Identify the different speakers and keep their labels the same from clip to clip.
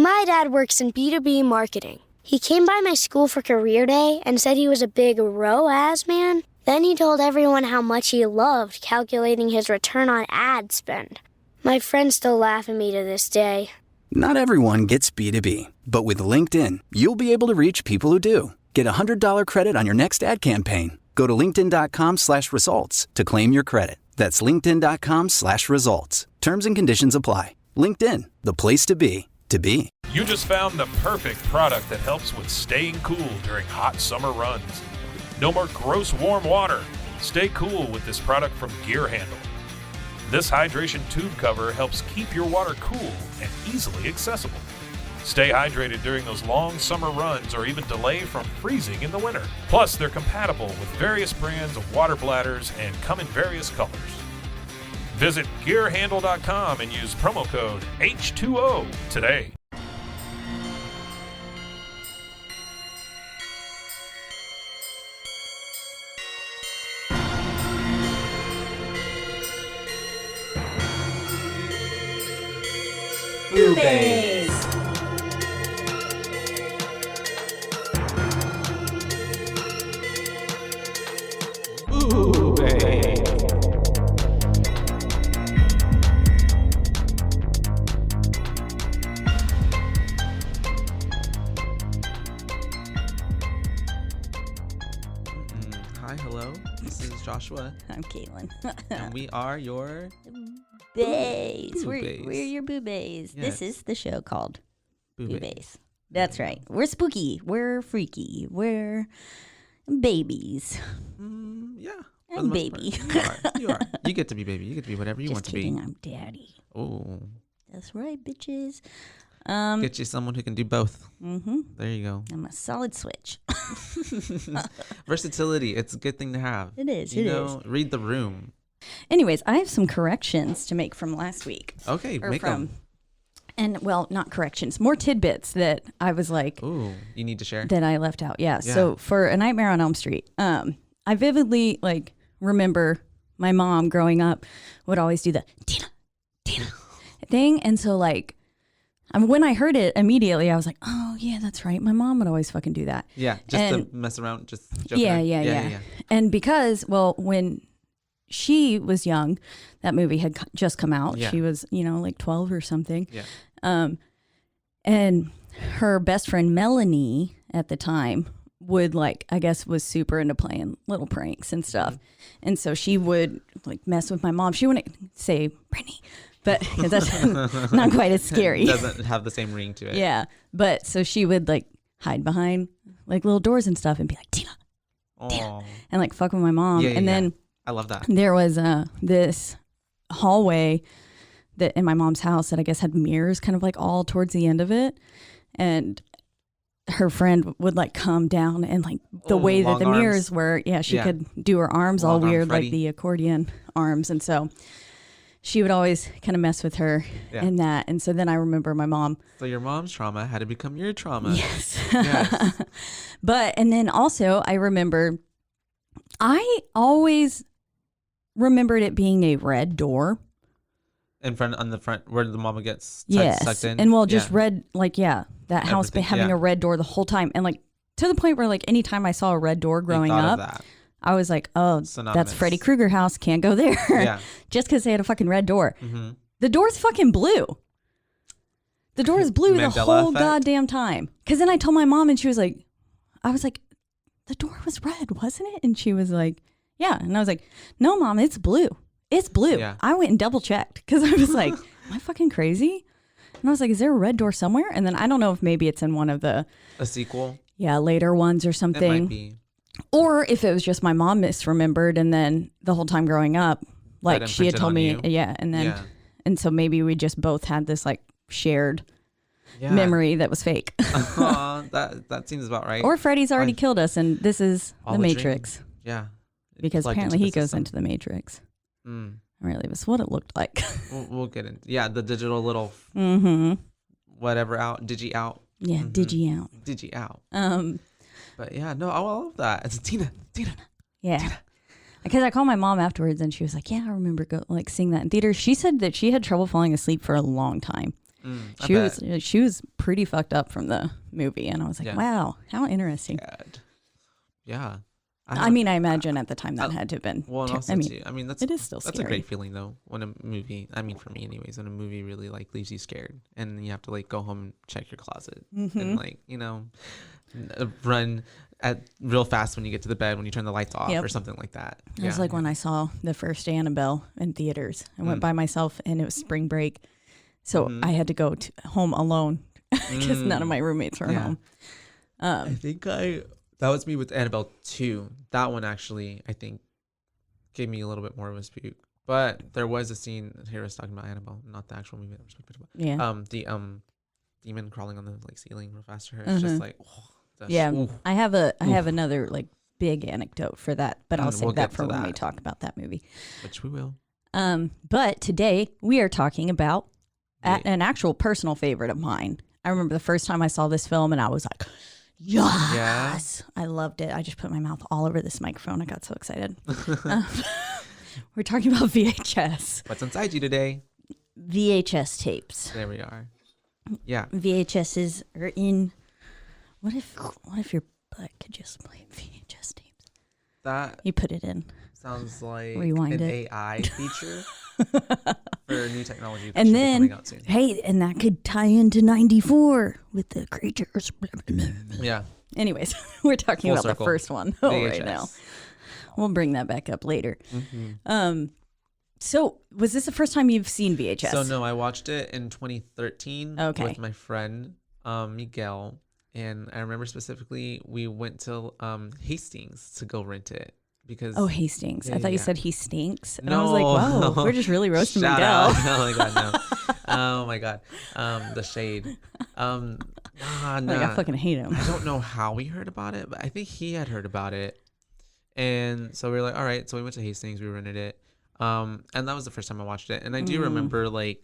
Speaker 1: My dad works in B2B marketing. He came by my school for career day and said he was a big ROAS man. Then he told everyone how much he loved calculating his return on ad spend. My friends still laugh at me to this day.
Speaker 2: Not everyone gets B2B, but with LinkedIn, you'll be able to reach people who do. Get $100 credit on your next ad campaign. Go to linkedin.com/results to claim your credit. That's linkedin.com/results. Terms and conditions apply. LinkedIn, the place to be, to be.
Speaker 3: You just found the perfect product that helps with staying cool during hot summer runs. No more gross warm water. Stay cool with this product from Gear Handle. This hydration tube cover helps keep your water cool and easily accessible. Stay hydrated during those long summer runs or even delay from freezing in the winter. Plus, they're compatible with various brands of water bladders and come in various colors. Visit gearhandle.com and use promo code H2O today.
Speaker 4: BooBaes.
Speaker 5: Hi, hello. This is Joshua.
Speaker 4: I'm Caitlin.
Speaker 5: And we are your
Speaker 4: BooBaes.
Speaker 5: BooBaes.
Speaker 4: We're your BooBaes.
Speaker 5: Yes.
Speaker 4: This is the show called
Speaker 5: BooBaes.
Speaker 4: BooBaes. That's right. We're spooky. We're freaky. We're babies.
Speaker 5: Yeah. for
Speaker 4: I'm
Speaker 5: the most
Speaker 4: baby.
Speaker 5: part. You are. You get to be baby. You get to be whatever you
Speaker 4: Just
Speaker 5: want to
Speaker 4: kidding.
Speaker 5: be.
Speaker 4: I'm daddy.
Speaker 5: Oh.
Speaker 4: That's right, bitches.
Speaker 5: Get you someone who can do both.
Speaker 4: Mm-hmm.
Speaker 5: There you go.
Speaker 4: I'm a solid switch.
Speaker 5: Versatility. It's a good thing to have.
Speaker 4: It is.
Speaker 5: You
Speaker 4: It
Speaker 5: know,
Speaker 4: is.
Speaker 5: read the room.
Speaker 4: Anyways, I have some corrections to make from last week.
Speaker 5: Okay,
Speaker 4: Or
Speaker 5: make
Speaker 4: from,
Speaker 5: them.
Speaker 4: and well, not corrections, more tidbits that I was like,
Speaker 5: Ooh, you need to share.
Speaker 4: that I left out. Yeah.
Speaker 5: Yeah.
Speaker 4: So for A Nightmare on Elm Street, I vividly like remember my mom growing up would always do the Tina thing. And so like, when I heard it immediately, I was like, oh yeah, that's right. My mom would always fucking do that.
Speaker 5: Yeah, just to mess around, just joke
Speaker 4: Yeah,
Speaker 5: around.
Speaker 4: yeah. And because, well, when she was young, that movie had just come out.
Speaker 5: Yeah.
Speaker 4: She was, like 12 or something.
Speaker 5: Yeah.
Speaker 4: And her best friend Melanie at the time would I guess was super into playing little pranks and stuff.
Speaker 5: Mm-hmm.
Speaker 4: And so she would mess with my mom. She wouldn't say Brittany, but because that's not quite as scary.
Speaker 5: Doesn't have the same ring to it.
Speaker 4: Yeah. But so she would hide behind little doors and stuff and be like, Tina,
Speaker 5: Aw.
Speaker 4: and fuck with my mom.
Speaker 5: Yeah,
Speaker 4: and then
Speaker 5: I love that.
Speaker 4: there was this hallway that in my mom's house that I guess had mirrors kind of all towards the end of it. And her friend would come down and the way that
Speaker 5: long
Speaker 4: the
Speaker 5: arms.
Speaker 4: mirrors were, she could do her arms all
Speaker 5: Long arm
Speaker 4: weird,
Speaker 5: Freddy.
Speaker 4: like the accordion arms. And so she would always kind of mess with her in that. And so then I remember my mom.
Speaker 5: So your mom's trauma had to become your trauma.
Speaker 4: Yes.
Speaker 5: Yes.
Speaker 4: And then also I remember, I always remembered it being a red door.
Speaker 5: On the front where the mama gets
Speaker 4: Yes.
Speaker 5: sucked in.
Speaker 4: And just red, that house
Speaker 5: Everything,
Speaker 4: having
Speaker 5: yeah.
Speaker 4: a red door the whole time. And to the point where anytime I saw a red door growing
Speaker 5: thought
Speaker 4: up,
Speaker 5: of that.
Speaker 4: I was like, oh,
Speaker 5: Synonymous.
Speaker 4: that's Freddy Krueger house. Can't go there.
Speaker 5: Yeah.
Speaker 4: Just because they had a fucking red door.
Speaker 5: Mm-hmm.
Speaker 4: The door's fucking blue. The door is blue the
Speaker 5: Mandela
Speaker 4: whole
Speaker 5: effect?
Speaker 4: goddamn time. Because then I told my mom and she was like, I was like, the door was red, wasn't it? And she was like, yeah. And I was like, no, Mom, it's blue. It's blue.
Speaker 5: Yeah.
Speaker 4: I went and double checked because I was like, am I fucking crazy? And I was like, is there a red door somewhere? And then I don't know if maybe it's in one of the
Speaker 5: A sequel.
Speaker 4: later ones or
Speaker 5: It
Speaker 4: something.
Speaker 5: might be.
Speaker 4: Or if it was just my mom misremembered and then the whole time growing up,
Speaker 5: That
Speaker 4: she had
Speaker 5: imprinted
Speaker 4: told
Speaker 5: on
Speaker 4: me,
Speaker 5: you.
Speaker 4: and then
Speaker 5: Yeah.
Speaker 4: and so maybe we just both had this shared
Speaker 5: Yeah.
Speaker 4: memory that was fake.
Speaker 5: Aw, that seems about right.
Speaker 4: Or Freddy's already
Speaker 5: Like,
Speaker 4: killed us and this is
Speaker 5: all
Speaker 4: the
Speaker 5: a dream.
Speaker 4: Matrix.
Speaker 5: Yeah. It
Speaker 4: Because
Speaker 5: plugged
Speaker 4: apparently
Speaker 5: into
Speaker 4: he
Speaker 5: the
Speaker 4: goes
Speaker 5: system.
Speaker 4: into the Matrix.
Speaker 5: Mm.
Speaker 4: Really, it was what it looked like.
Speaker 5: We'll get into the digital little
Speaker 4: Mm-hmm.
Speaker 5: whatever out, digi out.
Speaker 4: Yeah,
Speaker 5: Mhm.
Speaker 4: digi out.
Speaker 5: Digi out.
Speaker 4: But
Speaker 5: yeah, no, I love that. It's Tina.
Speaker 4: yeah. Because I called my mom afterwards and she was like, yeah, I remember seeing that in theaters. She said that she had trouble falling asleep for a long time. She was pretty fucked up from the movie, and I was like, wow, how interesting.
Speaker 5: Yeah.
Speaker 4: I mean, I imagine at the time that had to have been.
Speaker 5: Well, and also too, I mean,
Speaker 4: it is still
Speaker 5: that's
Speaker 4: scary.
Speaker 5: a great feeling though when a movie. I mean, for me, anyways, when a movie really like leaves you scared, and you have to like go home and check your closet and like run at real fast when you get to the bed when you turn the lights off or something like that.
Speaker 4: It was like when I saw the first Annabelle in theaters. I went by myself, and it was spring break, so I had to go home alone because none of my roommates were home.
Speaker 5: I think that was me with Annabelle 2. That one actually, I think, gave me a little bit more of a spook. But there was a scene here I was talking about Annabelle, not the actual movie that we're talking about.
Speaker 4: Yeah.
Speaker 5: The demon crawling on the like ceiling real fast to her. It's just like,
Speaker 4: I have another like big anecdote for that, but I'll save that for when we talk about that movie.
Speaker 5: Which we will.
Speaker 4: But today we are talking about an actual personal favorite of mine. I remember the first time I saw this film, and I was like, yes, I loved it. I just put my mouth all over this microphone. I got so excited. We're talking about VHS.
Speaker 5: What's inside you today?
Speaker 4: VHS tapes.
Speaker 5: There we are. Yeah.
Speaker 4: VHSs are in. What if your butt could just play VHS tapes?
Speaker 5: That
Speaker 4: you put it in.
Speaker 5: Sounds like
Speaker 4: Rewind
Speaker 5: an
Speaker 4: it.
Speaker 5: AI feature for new technology.
Speaker 4: And then, hey, and that could tie into 94 with the creatures.
Speaker 5: Yeah.
Speaker 4: Anyways, we're talking about the first one right now. We'll bring that back up later. So was this the first time you've seen VHS?
Speaker 5: So no, I watched it in 2013 with my friend Miguel. And I remember specifically we went to Hastings to go rent it. Because
Speaker 4: Hastings. I thought you said he stinks. And I was like, wow, we're just really roasting Miguel.
Speaker 5: Oh my God, no. Oh my God. The shade.
Speaker 4: Like, I fucking hate him.
Speaker 5: I don't know how we heard about it, but I think he had heard about it. And so we were like, all right. So we went to Hastings, we rented it. And that was the first time I watched it. And I do remember like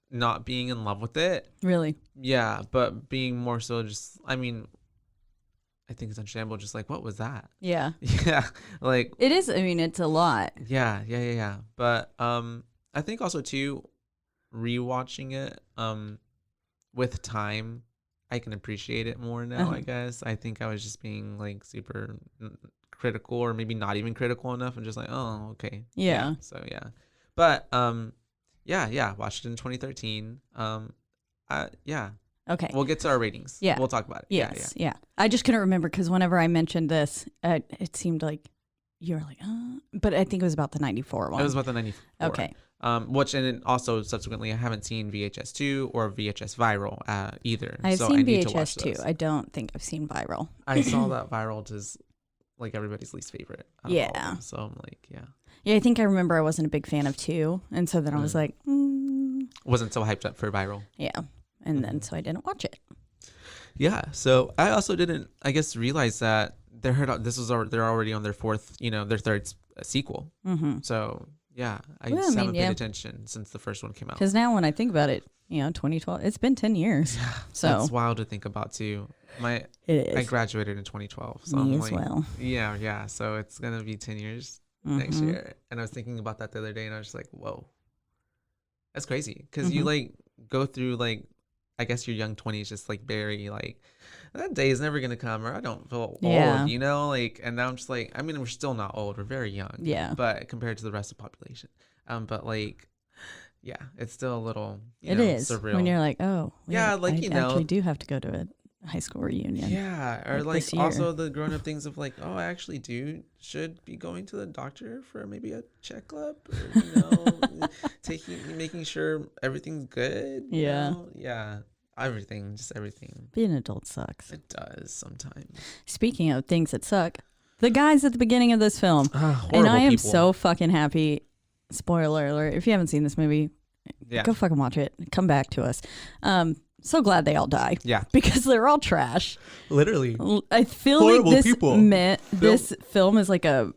Speaker 5: not being in love with it.
Speaker 4: Really?
Speaker 5: Yeah, but being more so just, I mean, I think it's understandable. Just like, what was that?
Speaker 4: Yeah.
Speaker 5: Yeah. Like
Speaker 4: it is. I mean, it's a lot.
Speaker 5: Yeah. But I think also too, rewatching it with time, I can appreciate it more now. I guess I think I was just being like super critical, or maybe not even critical enough, and just like, oh, okay.
Speaker 4: Yeah.
Speaker 5: So yeah, but yeah. Watched it in 2013. Yeah.
Speaker 4: Okay.
Speaker 5: We'll get to our ratings.
Speaker 4: Yeah.
Speaker 5: We'll talk about it.
Speaker 4: Yes. Yeah. I just couldn't remember because whenever I mentioned this, it seemed like you were like, but I think it was about the 94 one.
Speaker 5: It was about the 94.
Speaker 4: Okay.
Speaker 5: Which, and then also subsequently, I haven't seen VHS 2 or VHS Viral either.
Speaker 4: I've
Speaker 5: so
Speaker 4: seen
Speaker 5: I need
Speaker 4: VHS
Speaker 5: to watch
Speaker 4: 2.
Speaker 5: those.
Speaker 4: I don't think I've seen Viral.
Speaker 5: I saw that Viral is like everybody's least favorite.
Speaker 4: Yeah.
Speaker 5: So I'm like, yeah.
Speaker 4: Yeah, I think I remember I wasn't a big fan of 2. And so then I was like,
Speaker 5: Wasn't so hyped up for Viral.
Speaker 4: Yeah. And then so I didn't watch it.
Speaker 5: Yeah. So I also didn't, I guess, realize that they're already on their their third sequel. So yeah, I just haven't paid attention since the first one came out.
Speaker 4: Because now when I think about it, 2012, it's been 10 years. Yeah, so
Speaker 5: that's wild to think about too.
Speaker 4: It is.
Speaker 5: I graduated in 2012. So
Speaker 4: Me
Speaker 5: I'm
Speaker 4: as
Speaker 5: like,
Speaker 4: well.
Speaker 5: Yeah. So it's going to be 10 years next year. And I was thinking about that the other day, and I was just like, whoa, that's crazy. Because you like go through like, I guess your young 20s just like very like, that day is never going to come, or I don't feel old, like, and now I'm just like, I mean, we're still not old. We're very young.
Speaker 4: Yeah.
Speaker 5: But compared to the rest of the population. But like, yeah, it's still a little,
Speaker 4: it is
Speaker 5: surreal.
Speaker 4: When you're like, oh,
Speaker 5: yeah, like,
Speaker 4: I actually do have to go to a high school reunion.
Speaker 5: Yeah. Or like also the grown up things of like, oh, I actually should be going to the doctor for maybe a checkup, or, making sure everything's good.
Speaker 4: Yeah.
Speaker 5: Yeah. Everything.
Speaker 4: Being an adult sucks.
Speaker 5: It does sometimes.
Speaker 4: Speaking of things that suck, the guys at the beginning of this film, and I am so fucking happy. Spoiler alert! If you haven't seen this movie, go fucking watch it. Come back to us. So glad they all die.
Speaker 5: Yeah,
Speaker 4: because they're all trash.
Speaker 5: Literally,
Speaker 4: I feel
Speaker 5: horrible
Speaker 4: like this film is like a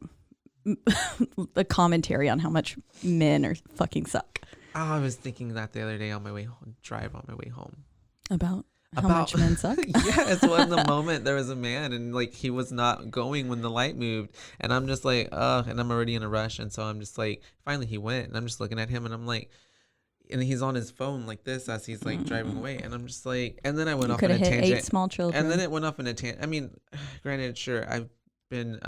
Speaker 4: commentary on how much men are fucking suck.
Speaker 5: I was thinking that the other day on my way home, on my way home.
Speaker 4: About how much men suck?
Speaker 5: Yes, well, in the moment there was a man, and like he was not going when the light moved, and I'm just like, and I'm already in a rush, and so I'm just like, finally he went, and I'm just looking at him, and I'm like, and he's on his phone like this as he's like driving away, and I'm just like, and then I went off
Speaker 4: could
Speaker 5: on a
Speaker 4: have hit
Speaker 5: tangent,
Speaker 4: 8 small children.
Speaker 5: and then it went off in a tangent. I mean, granted, sure, I've been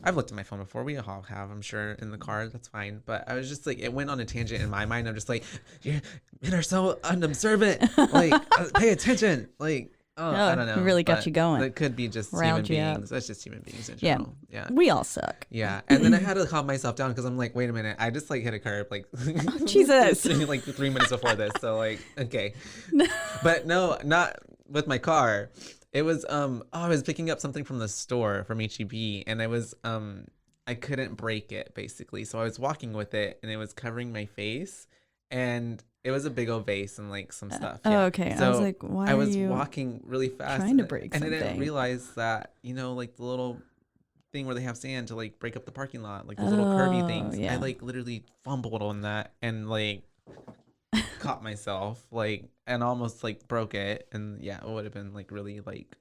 Speaker 5: I've looked at my phone before. We all have, I'm sure, in the car. That's fine. But I was just like, it went on a tangent in my mind. I'm just like, men are so unobservant. Like, pay attention. Like, I don't know.
Speaker 4: It really got you going.
Speaker 5: It could be just
Speaker 4: Riled
Speaker 5: human
Speaker 4: you
Speaker 5: beings.
Speaker 4: up.
Speaker 5: That's just human beings in general. Yeah.
Speaker 4: We all suck.
Speaker 5: Yeah. And then I had to calm myself down because I'm like, wait a minute. I just like hit a curb like
Speaker 4: Jesus.
Speaker 5: like 3 minutes before this. So like, okay. But no, not with my car. It was I was picking up something from the store from HEB, and I was I couldn't break it basically. So I was walking with it, and it was covering my face, and it was a big old vase and like some stuff.
Speaker 4: Oh, okay.
Speaker 5: So
Speaker 4: I was like, why
Speaker 5: I was
Speaker 4: are you
Speaker 5: walking really fast
Speaker 4: trying to break
Speaker 5: and I
Speaker 4: something?
Speaker 5: didn't realize that, like the little thing where they have sand to like break up the parking lot, like those little curvy things.
Speaker 4: yeah.
Speaker 5: I like literally fumbled on that and like caught myself like and almost like broke it, and yeah, it would have been like really like.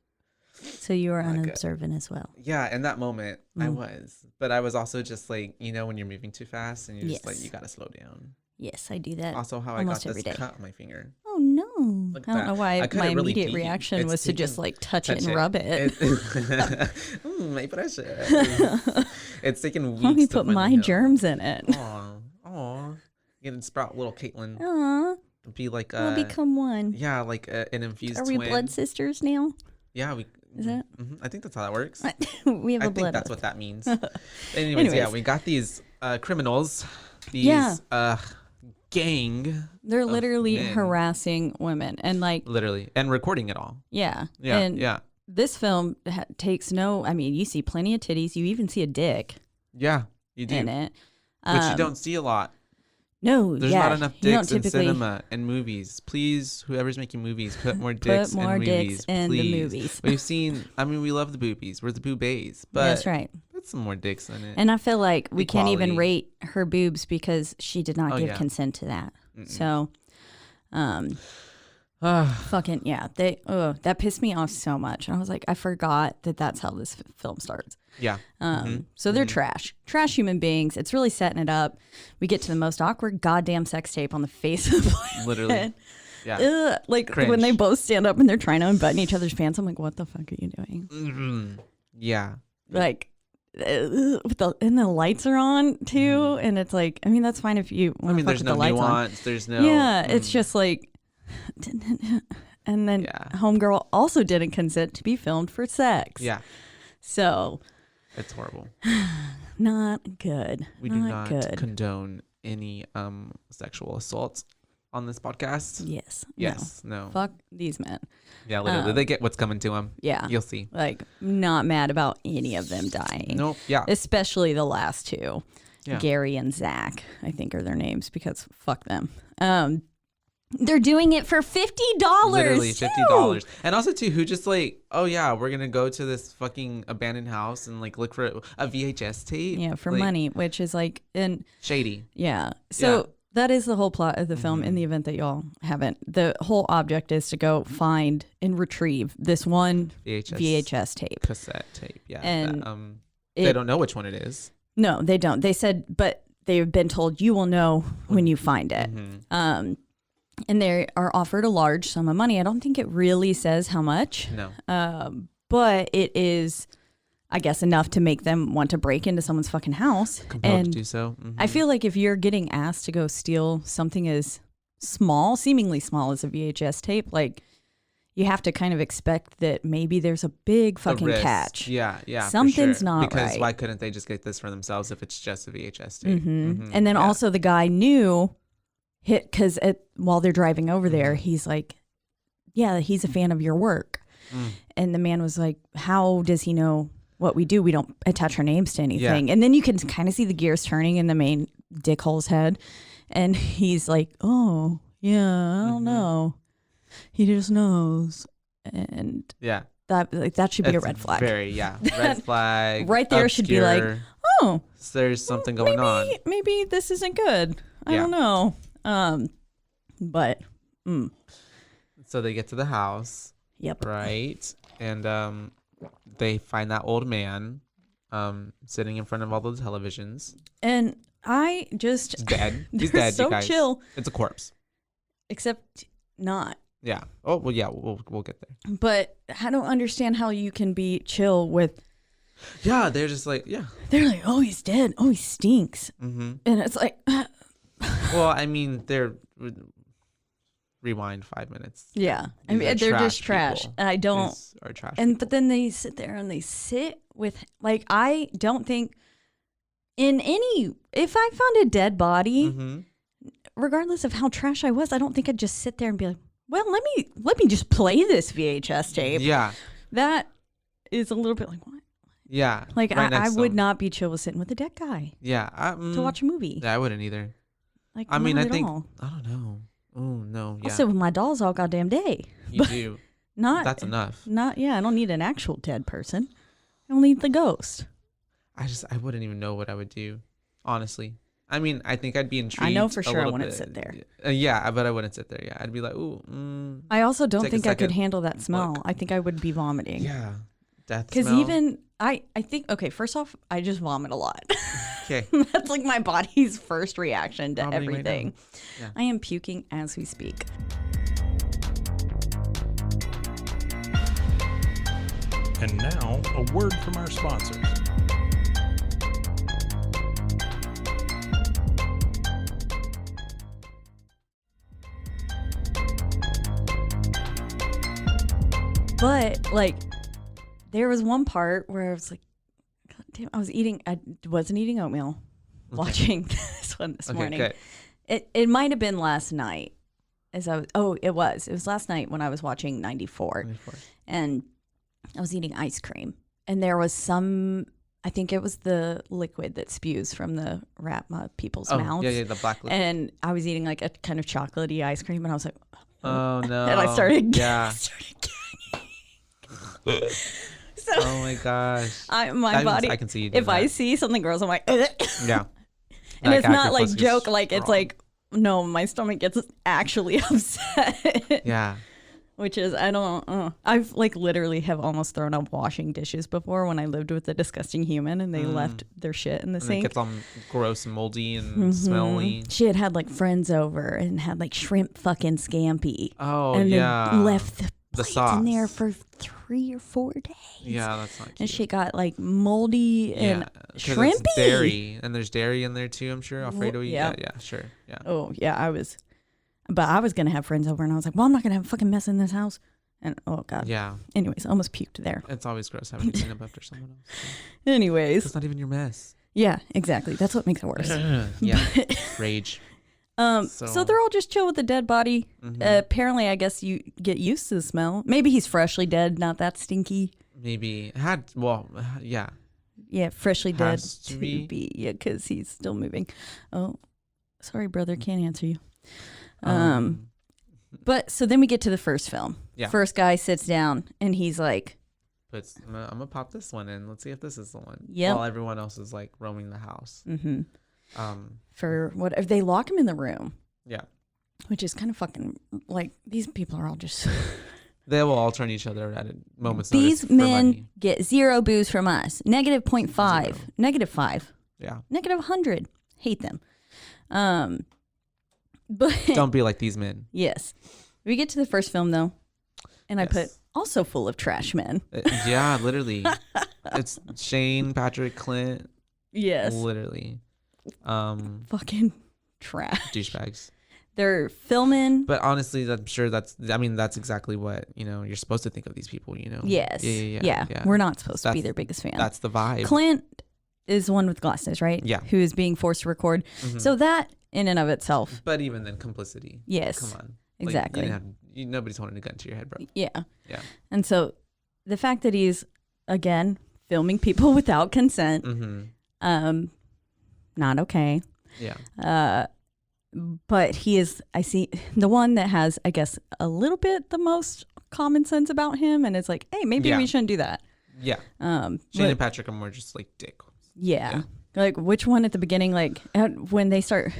Speaker 4: So you were
Speaker 5: Not good.
Speaker 4: unobservant as well.
Speaker 5: Yeah, in that moment I was, but I was also just like, when you're moving too fast and you're just like,
Speaker 4: Yes.
Speaker 5: you gotta slow down.
Speaker 4: Yes, I do that.
Speaker 5: Also, how
Speaker 4: almost
Speaker 5: I got
Speaker 4: every
Speaker 5: this
Speaker 4: day.
Speaker 5: cut on my finger.
Speaker 4: Oh no!
Speaker 5: Look
Speaker 4: I
Speaker 5: at
Speaker 4: don't know
Speaker 5: that.
Speaker 4: why
Speaker 5: I cut
Speaker 4: my
Speaker 5: it really
Speaker 4: immediate
Speaker 5: deep.
Speaker 4: reaction
Speaker 5: It's
Speaker 4: was to just
Speaker 5: taken-
Speaker 4: like touch it and rub it.
Speaker 5: My pressure. It's taken weeks.
Speaker 4: Let me
Speaker 5: to
Speaker 4: put my
Speaker 5: finally heal.
Speaker 4: germs in it.
Speaker 5: Aw. Getting sprout little Caitlin.
Speaker 4: Aw,
Speaker 5: Be like
Speaker 4: we'll become one.
Speaker 5: yeah, like an infused
Speaker 4: Are we
Speaker 5: twin.
Speaker 4: blood sisters now?
Speaker 5: Yeah, we.
Speaker 4: Is that?
Speaker 5: I think that's how that works.
Speaker 4: We have
Speaker 5: I
Speaker 4: a
Speaker 5: think
Speaker 4: blood.
Speaker 5: that's
Speaker 4: oath.
Speaker 5: what that means. Anyways, yeah, we got these criminals. These gang.
Speaker 4: They're
Speaker 5: of
Speaker 4: literally
Speaker 5: men.
Speaker 4: harassing women and like
Speaker 5: Literally, and recording it all.
Speaker 4: yeah.
Speaker 5: Yeah,
Speaker 4: And
Speaker 5: yeah,
Speaker 4: this film takes no. I mean, you see plenty of titties. You even see a dick
Speaker 5: yeah. You do,
Speaker 4: in it,
Speaker 5: which you don't see a lot.
Speaker 4: No,
Speaker 5: There's
Speaker 4: yeah,
Speaker 5: not enough
Speaker 4: you don't
Speaker 5: dicks in
Speaker 4: typically
Speaker 5: cinema and movies. Please, whoever's making movies, put more dicks
Speaker 4: more
Speaker 5: in
Speaker 4: dicks
Speaker 5: movies.
Speaker 4: in the
Speaker 5: please.
Speaker 4: movies.
Speaker 5: We've seen. I mean, we love the BooBaes. We're the BooBaes, but
Speaker 4: That's right.
Speaker 5: put some more dicks in it.
Speaker 4: And I feel like we can't even
Speaker 5: Equality.
Speaker 4: rate her boobs because she did not
Speaker 5: Oh,
Speaker 4: give
Speaker 5: yeah.
Speaker 4: consent to that. So, fucking yeah, that pissed me off so much. And I was like, I forgot that that's how this film starts.
Speaker 5: Yeah.
Speaker 4: So they're trash human beings. It's really setting it up. We get to the most awkward goddamn sex tape on the face of the planet.
Speaker 5: Literally. Yeah.
Speaker 4: Ugh, like when
Speaker 5: Cringe.
Speaker 4: they both stand up and they're trying to unbutton each other's pants. I'm like, what the fuck are you doing?
Speaker 5: Yeah.
Speaker 4: Like, and the lights are on too, and it's like, I mean, that's fine if you.
Speaker 5: I mean, there's no
Speaker 4: the lights on.
Speaker 5: nuance. There's no.
Speaker 4: Yeah, it's just like, and then
Speaker 5: Yeah.
Speaker 4: homegirl also didn't consent to be filmed for sex.
Speaker 5: Yeah.
Speaker 4: So
Speaker 5: It's horrible.
Speaker 4: not good.
Speaker 5: We do not
Speaker 4: good.
Speaker 5: condone any sexual assaults on this podcast.
Speaker 4: Yes.
Speaker 5: Yes.
Speaker 4: No.
Speaker 5: No.
Speaker 4: Fuck these men.
Speaker 5: Yeah. Literally, they get what's coming to them.
Speaker 4: Yeah.
Speaker 5: You'll see.
Speaker 4: Like, not mad about any of them dying.
Speaker 5: Nope. Yeah.
Speaker 4: Especially the last two.
Speaker 5: Yeah.
Speaker 4: Gary and Zach, I think are their names because fuck them. They're doing it for $50.
Speaker 5: Literally
Speaker 4: too.
Speaker 5: $50. And also too, who just like, oh yeah, we're gonna go to this fucking abandoned house and like look for a VHS tape.
Speaker 4: Yeah, for
Speaker 5: Like,
Speaker 4: money, which is like, and
Speaker 5: Shady.
Speaker 4: yeah. So
Speaker 5: Yeah.
Speaker 4: that is the whole plot of the film. In the event that y'all haven't, the whole object is to go find and retrieve this one VHS tape.
Speaker 5: cassette tape. Yeah.
Speaker 4: And
Speaker 5: that, they don't know which one it is.
Speaker 4: No, they don't. They said, but they've been told you will know when you find it. And they are offered a large sum of money. I don't think it really says how much.
Speaker 5: No.
Speaker 4: But it is, I guess, enough to make them want to break into someone's fucking house.
Speaker 5: Compelled to
Speaker 4: And
Speaker 5: do so.
Speaker 4: I feel like if you're getting asked to go steal something as small, seemingly small as a VHS tape, like you have to kind of expect that maybe there's a big fucking
Speaker 5: risk.
Speaker 4: catch.
Speaker 5: Yeah. For
Speaker 4: Something's
Speaker 5: sure.
Speaker 4: not
Speaker 5: because
Speaker 4: right.
Speaker 5: why couldn't they just get this for themselves if it's just a VHS tape?
Speaker 4: And then also the guy knew because while they're driving over there, he's like, yeah, he's a fan of your work. And the man was like, how does he know what we do? We don't attach our names to anything. And then you can kind of see the gears turning in the main dickhole's head. And he's like, oh, yeah, I don't know. He just knows. And
Speaker 5: Yeah.
Speaker 4: that should be a
Speaker 5: It's
Speaker 4: red flag.
Speaker 5: Red flag.
Speaker 4: Right there should be like,
Speaker 5: obscure.
Speaker 4: oh,
Speaker 5: There's something going on.
Speaker 4: maybe this isn't good. I don't know. But
Speaker 5: So they get to the house,
Speaker 4: yep.
Speaker 5: right? And they find that old man sitting in front of all those televisions.
Speaker 4: And I just
Speaker 5: He's dead. He's
Speaker 4: they're
Speaker 5: dead,
Speaker 4: so
Speaker 5: you guys.
Speaker 4: chill.
Speaker 5: It's a corpse.
Speaker 4: Except not.
Speaker 5: Yeah. Oh, well, yeah, we'll get there.
Speaker 4: But I don't understand how you can be chill with.
Speaker 5: Yeah, they're just like, yeah.
Speaker 4: They're like, oh, he's dead. Oh, he stinks.
Speaker 5: Mm-hmm.
Speaker 4: And it's like,
Speaker 5: Well, I mean, rewind 5 minutes.
Speaker 4: yeah. I
Speaker 5: These
Speaker 4: mean,
Speaker 5: are
Speaker 4: they're just trash.
Speaker 5: people.
Speaker 4: And I don't.
Speaker 5: These are trash.
Speaker 4: But then they sit there and they sit with, like, I don't think if I found a dead body,
Speaker 5: Mm-hmm.
Speaker 4: regardless of how trash I was, I don't think I'd just sit there and be like, well, let me just play this VHS tape.
Speaker 5: Yeah.
Speaker 4: That is a little bit like, what?
Speaker 5: Yeah.
Speaker 4: Like,
Speaker 5: right
Speaker 4: I
Speaker 5: next to
Speaker 4: would
Speaker 5: him.
Speaker 4: not be chill with sitting with a dead guy
Speaker 5: Yeah.
Speaker 4: to watch a movie.
Speaker 5: Yeah, I wouldn't either.
Speaker 4: Like,
Speaker 5: I mean,
Speaker 4: not
Speaker 5: I
Speaker 4: at
Speaker 5: think,
Speaker 4: all.
Speaker 5: I don't know. Oh, no.
Speaker 4: I'll
Speaker 5: Yeah.
Speaker 4: sit with my dolls all goddamn day.
Speaker 5: You do.
Speaker 4: Not
Speaker 5: That's enough.
Speaker 4: Yeah, I don't need an actual dead person. I don't need the ghost.
Speaker 5: I wouldn't even know what I would do, honestly. I mean, I think I'd be intrigued.
Speaker 4: I know for
Speaker 5: a
Speaker 4: sure I
Speaker 5: little
Speaker 4: wouldn't
Speaker 5: bit.
Speaker 4: sit there.
Speaker 5: Yeah, but I wouldn't sit there. Yeah, I'd be like, ooh.
Speaker 4: I also don't
Speaker 5: Take a
Speaker 4: think I could
Speaker 5: second
Speaker 4: handle that smell.
Speaker 5: look.
Speaker 4: I think I would be vomiting.
Speaker 5: Yeah, death
Speaker 4: Because
Speaker 5: smell.
Speaker 4: even I think, okay, first off, I just vomit a lot.
Speaker 5: Okay.
Speaker 4: That's like my body's first reaction to
Speaker 5: Vomiting right now.
Speaker 4: everything.
Speaker 5: Yeah.
Speaker 4: I am puking as we speak.
Speaker 3: And now, a word from our sponsors.
Speaker 4: But like, there was one part where I was like, God damn, I wasn't eating oatmeal, watching this one this morning.
Speaker 5: Okay.
Speaker 4: It might have been last night it was last night when I was watching 94 and I was eating ice cream and there was I think it was the liquid that spews from the rat people's mouths.
Speaker 5: Yeah, the black liquid.
Speaker 4: And I was eating like a kind of chocolatey ice cream and I was like,
Speaker 5: Oh no.
Speaker 4: and I started
Speaker 5: Yeah.
Speaker 4: So
Speaker 5: Oh my gosh.
Speaker 4: my body.
Speaker 5: I can see you do
Speaker 4: if I
Speaker 5: that.
Speaker 4: see something gross, I'm like, yeah.
Speaker 5: Yeah.
Speaker 4: And it's not like
Speaker 5: acropus is
Speaker 4: joke, like it's
Speaker 5: strong.
Speaker 4: like, no, my stomach gets actually upset.
Speaker 5: Yeah.
Speaker 4: Which is, I don't, I've like literally have almost thrown up washing dishes before when I lived with a disgusting human and they left their shit in the
Speaker 5: And it
Speaker 4: sink.
Speaker 5: gets all gross and moldy and smelly.
Speaker 4: She had like friends over and had like shrimp fucking scampi.
Speaker 5: Oh
Speaker 4: and
Speaker 5: yeah.
Speaker 4: then left the
Speaker 5: The
Speaker 4: plates in there
Speaker 5: sauce.
Speaker 4: for 3 or 4 days.
Speaker 5: Yeah, that's not cute.
Speaker 4: And she got like moldy and
Speaker 5: 'cause it's
Speaker 4: shrimpy.
Speaker 5: dairy, and there's dairy in there too. I'm sure Alfredo.
Speaker 4: yeah.
Speaker 5: Yeah, sure. Yeah.
Speaker 4: Oh yeah, I was gonna have friends over and I was like, well, I'm not gonna have a fucking mess in this house. And oh god.
Speaker 5: Yeah.
Speaker 4: Anyways, I almost puked there.
Speaker 5: It's always gross having to clean up after someone else.
Speaker 4: Anyways,
Speaker 5: It's not even your mess.
Speaker 4: yeah, exactly. That's what makes it worse.
Speaker 5: Yeah. Rage.
Speaker 4: So they're all just chill with the dead body. Apparently, I guess you get used to the smell. Maybe he's freshly dead, not that stinky.
Speaker 5: Maybe yeah.
Speaker 4: Yeah, freshly dead
Speaker 5: Has to be.
Speaker 4: yeah, because he's still moving. Oh, sorry, brother, can't answer you. But so then we get to the first film.
Speaker 5: Yeah.
Speaker 4: First guy sits down and he's like,
Speaker 5: I'm gonna pop this one in. Let's see if this is the one.
Speaker 4: Yep.
Speaker 5: While everyone else is like roaming the house.
Speaker 4: for what if they lock him in the room,
Speaker 5: Yeah.
Speaker 4: which is kind of fucking like these people are all just.
Speaker 5: They will all turn each other at a moment's
Speaker 4: These
Speaker 5: notice for
Speaker 4: men
Speaker 5: money.
Speaker 4: get 0 booze from us. Negative 0.5.
Speaker 5: Zero.
Speaker 4: Negative 5.
Speaker 5: Yeah.
Speaker 4: Negative 100. Hate them. But
Speaker 5: Don't be like these men.
Speaker 4: yes. We get to the first film though, and I
Speaker 5: Yes.
Speaker 4: put also full of trash men.
Speaker 5: Yeah, literally. It's Shane, Patrick, Clint.
Speaker 4: Yes.
Speaker 5: Literally.
Speaker 4: Fucking trash.
Speaker 5: Douchebags.
Speaker 4: They're filming.
Speaker 5: But honestly, I'm sure that's exactly what, you're supposed to think of these people,
Speaker 4: Yes.
Speaker 5: Yeah.
Speaker 4: We're not supposed to be
Speaker 5: That's-
Speaker 4: their biggest fan.
Speaker 5: That's the vibe.
Speaker 4: Clint is the one with glasses, right?
Speaker 5: Yeah.
Speaker 4: Who is being forced to record. So that in and of itself.
Speaker 5: But even then, complicity.
Speaker 4: Yes.
Speaker 5: Come on.
Speaker 4: Exactly.
Speaker 5: Nobody's holding a gun to your head, bro.
Speaker 4: Yeah.
Speaker 5: Yeah.
Speaker 4: And so the fact that he's, again, filming people without consent, not okay.
Speaker 5: Yeah.
Speaker 4: But he is, I see, the one that has, I guess, a little bit the most common sense about him. And it's like, hey, maybe
Speaker 5: Yeah.
Speaker 4: we shouldn't do that.
Speaker 5: Yeah. Shane
Speaker 4: but-
Speaker 5: and Patrick are more just like dick.
Speaker 4: Yeah. Like which one at the beginning, like when they start,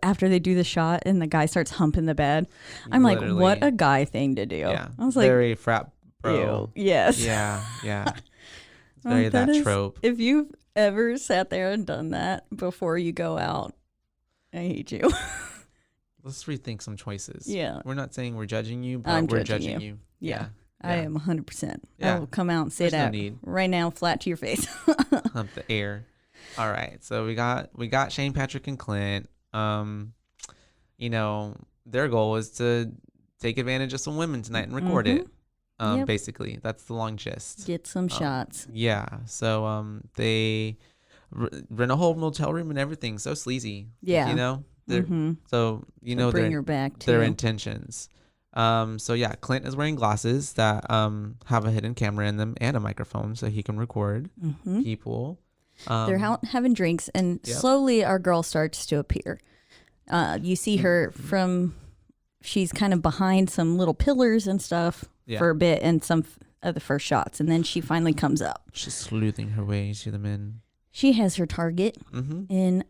Speaker 4: after they do the shot and the guy starts humping the bed, I'm
Speaker 5: Literally.
Speaker 4: like, what a guy thing to do.
Speaker 5: Yeah.
Speaker 4: I was like,
Speaker 5: very frat bro.
Speaker 4: ew. Yes.
Speaker 5: Yeah. Yeah. It's
Speaker 4: Well,
Speaker 5: very that
Speaker 4: is-
Speaker 5: trope.
Speaker 4: If you've ever sat there and done that before you go out, I hate you.
Speaker 5: Let's rethink some choices.
Speaker 4: Yeah.
Speaker 5: We're not saying we're judging you, but
Speaker 4: I'm
Speaker 5: we're
Speaker 4: judging
Speaker 5: judging you.
Speaker 4: Yeah. I am 100%.
Speaker 5: Yeah.
Speaker 4: I will come out and say
Speaker 5: There's no
Speaker 4: that
Speaker 5: need.
Speaker 4: right now, flat to your face.
Speaker 5: Hump the air. All right. So we got Shane, Patrick, and Clint. You know, their goal is to take advantage of some women tonight and record it.
Speaker 4: Yep.
Speaker 5: Basically, that's the long gist.
Speaker 4: Get some shots.
Speaker 5: Yeah. So they rent a whole motel room and everything. So sleazy.
Speaker 4: Yeah.
Speaker 5: You know. So you know
Speaker 4: bring
Speaker 5: their
Speaker 4: her back
Speaker 5: their
Speaker 4: too.
Speaker 5: intentions. So yeah, Clint is wearing glasses that have a hidden camera in them and a microphone, so he can record people.
Speaker 4: They're out having drinks, and slowly our girl starts to appear. You see her from, she's kind of behind some little pillars and stuff for a bit in some of the first shots, and then she finally comes up.
Speaker 5: She's sleuthing her way to the men.
Speaker 4: She has her target in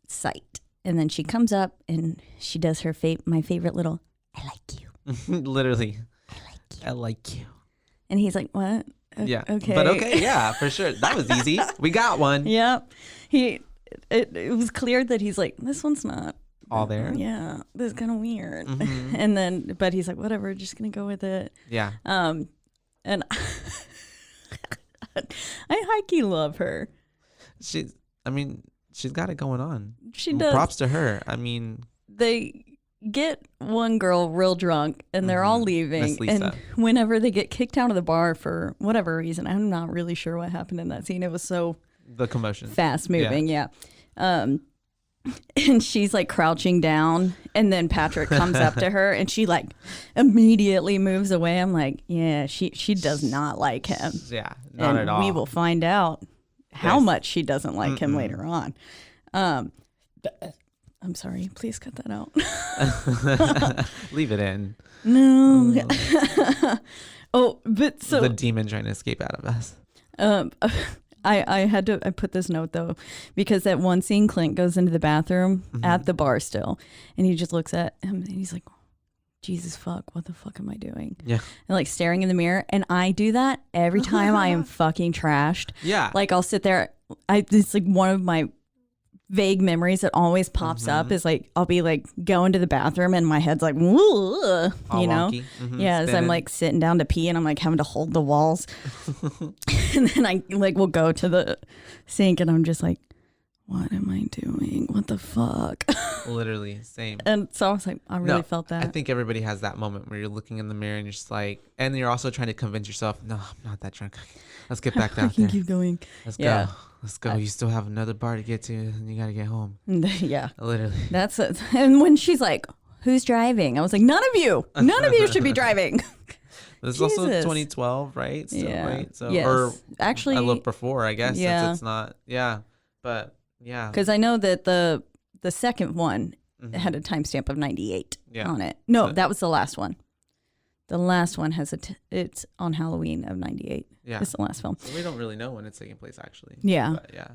Speaker 4: sight, and then she comes up and she does her my favorite little, I like you.
Speaker 5: Literally.
Speaker 4: I like you.
Speaker 5: I like you.
Speaker 4: And he's like, what?
Speaker 5: Yeah.
Speaker 4: Okay.
Speaker 5: But okay, yeah, for sure. That was easy. We got one.
Speaker 4: Yep. It was clear that he's like, this one's not
Speaker 5: all there.
Speaker 4: Yeah. This is kind of weird. And then, but he's like, whatever, just going to go with it.
Speaker 5: Yeah.
Speaker 4: And I high-key love her.
Speaker 5: She's got it going on.
Speaker 4: She does.
Speaker 5: Props to her. I mean,
Speaker 4: they get one girl real drunk and they're all leaving, and whenever they get kicked out of the bar for whatever reason, I'm not really sure what happened in that scene. It was so
Speaker 5: the commotion,
Speaker 4: fast moving. And she's like crouching down, and then Patrick comes up to her and she like immediately moves away. I'm like, yeah, she does not like him.
Speaker 5: Yeah, not at all.
Speaker 4: We will find out how much she doesn't like him later on. I'm sorry, please cut that out.
Speaker 5: Leave it in.
Speaker 4: No. But so
Speaker 5: the demon trying to escape out of us.
Speaker 4: I put this note though, because that one scene, Clint goes into the bathroom at the bar still, and he just looks at him and he's like, Jesus fuck, what the fuck am I doing?
Speaker 5: Yeah.
Speaker 4: And like staring in the mirror. And I do that every time I am fucking trashed.
Speaker 5: Yeah.
Speaker 4: Like I'll sit there. It's like one of my vague memories that always pops up is like I'll be like going to the bathroom and my head's like, whoa, you know, as I'm like sitting down to pee and I'm like having to hold the walls, and then I like will go to the sink and I'm just like, what am I doing? What the fuck?
Speaker 5: Literally, same.
Speaker 4: And so I was like, I really felt that.
Speaker 5: I think everybody has that moment where you're looking in the mirror and you're just like, and you're also trying to convince yourself, no, I'm not that drunk. Let's get back out there.
Speaker 4: Keep going.
Speaker 5: Let's go. Let's go. You still have another bar to get to, and you got to get home.
Speaker 4: Yeah.
Speaker 5: Literally.
Speaker 4: That's it. And when she's like, who's driving? I was like, none of you should be driving.
Speaker 5: This is also 2012, right? Still, right? So,
Speaker 4: yes.
Speaker 5: Or
Speaker 4: actually,
Speaker 5: I looked before, I guess, since it's not. Yeah. But yeah.
Speaker 4: Because I know that the second one had a timestamp of 98 on it. No, that was the last one. The last one has it's on Halloween of 98. Yeah. It's the last film.
Speaker 5: So we don't really know when it's taking place, actually.
Speaker 4: Yeah.
Speaker 5: But yeah.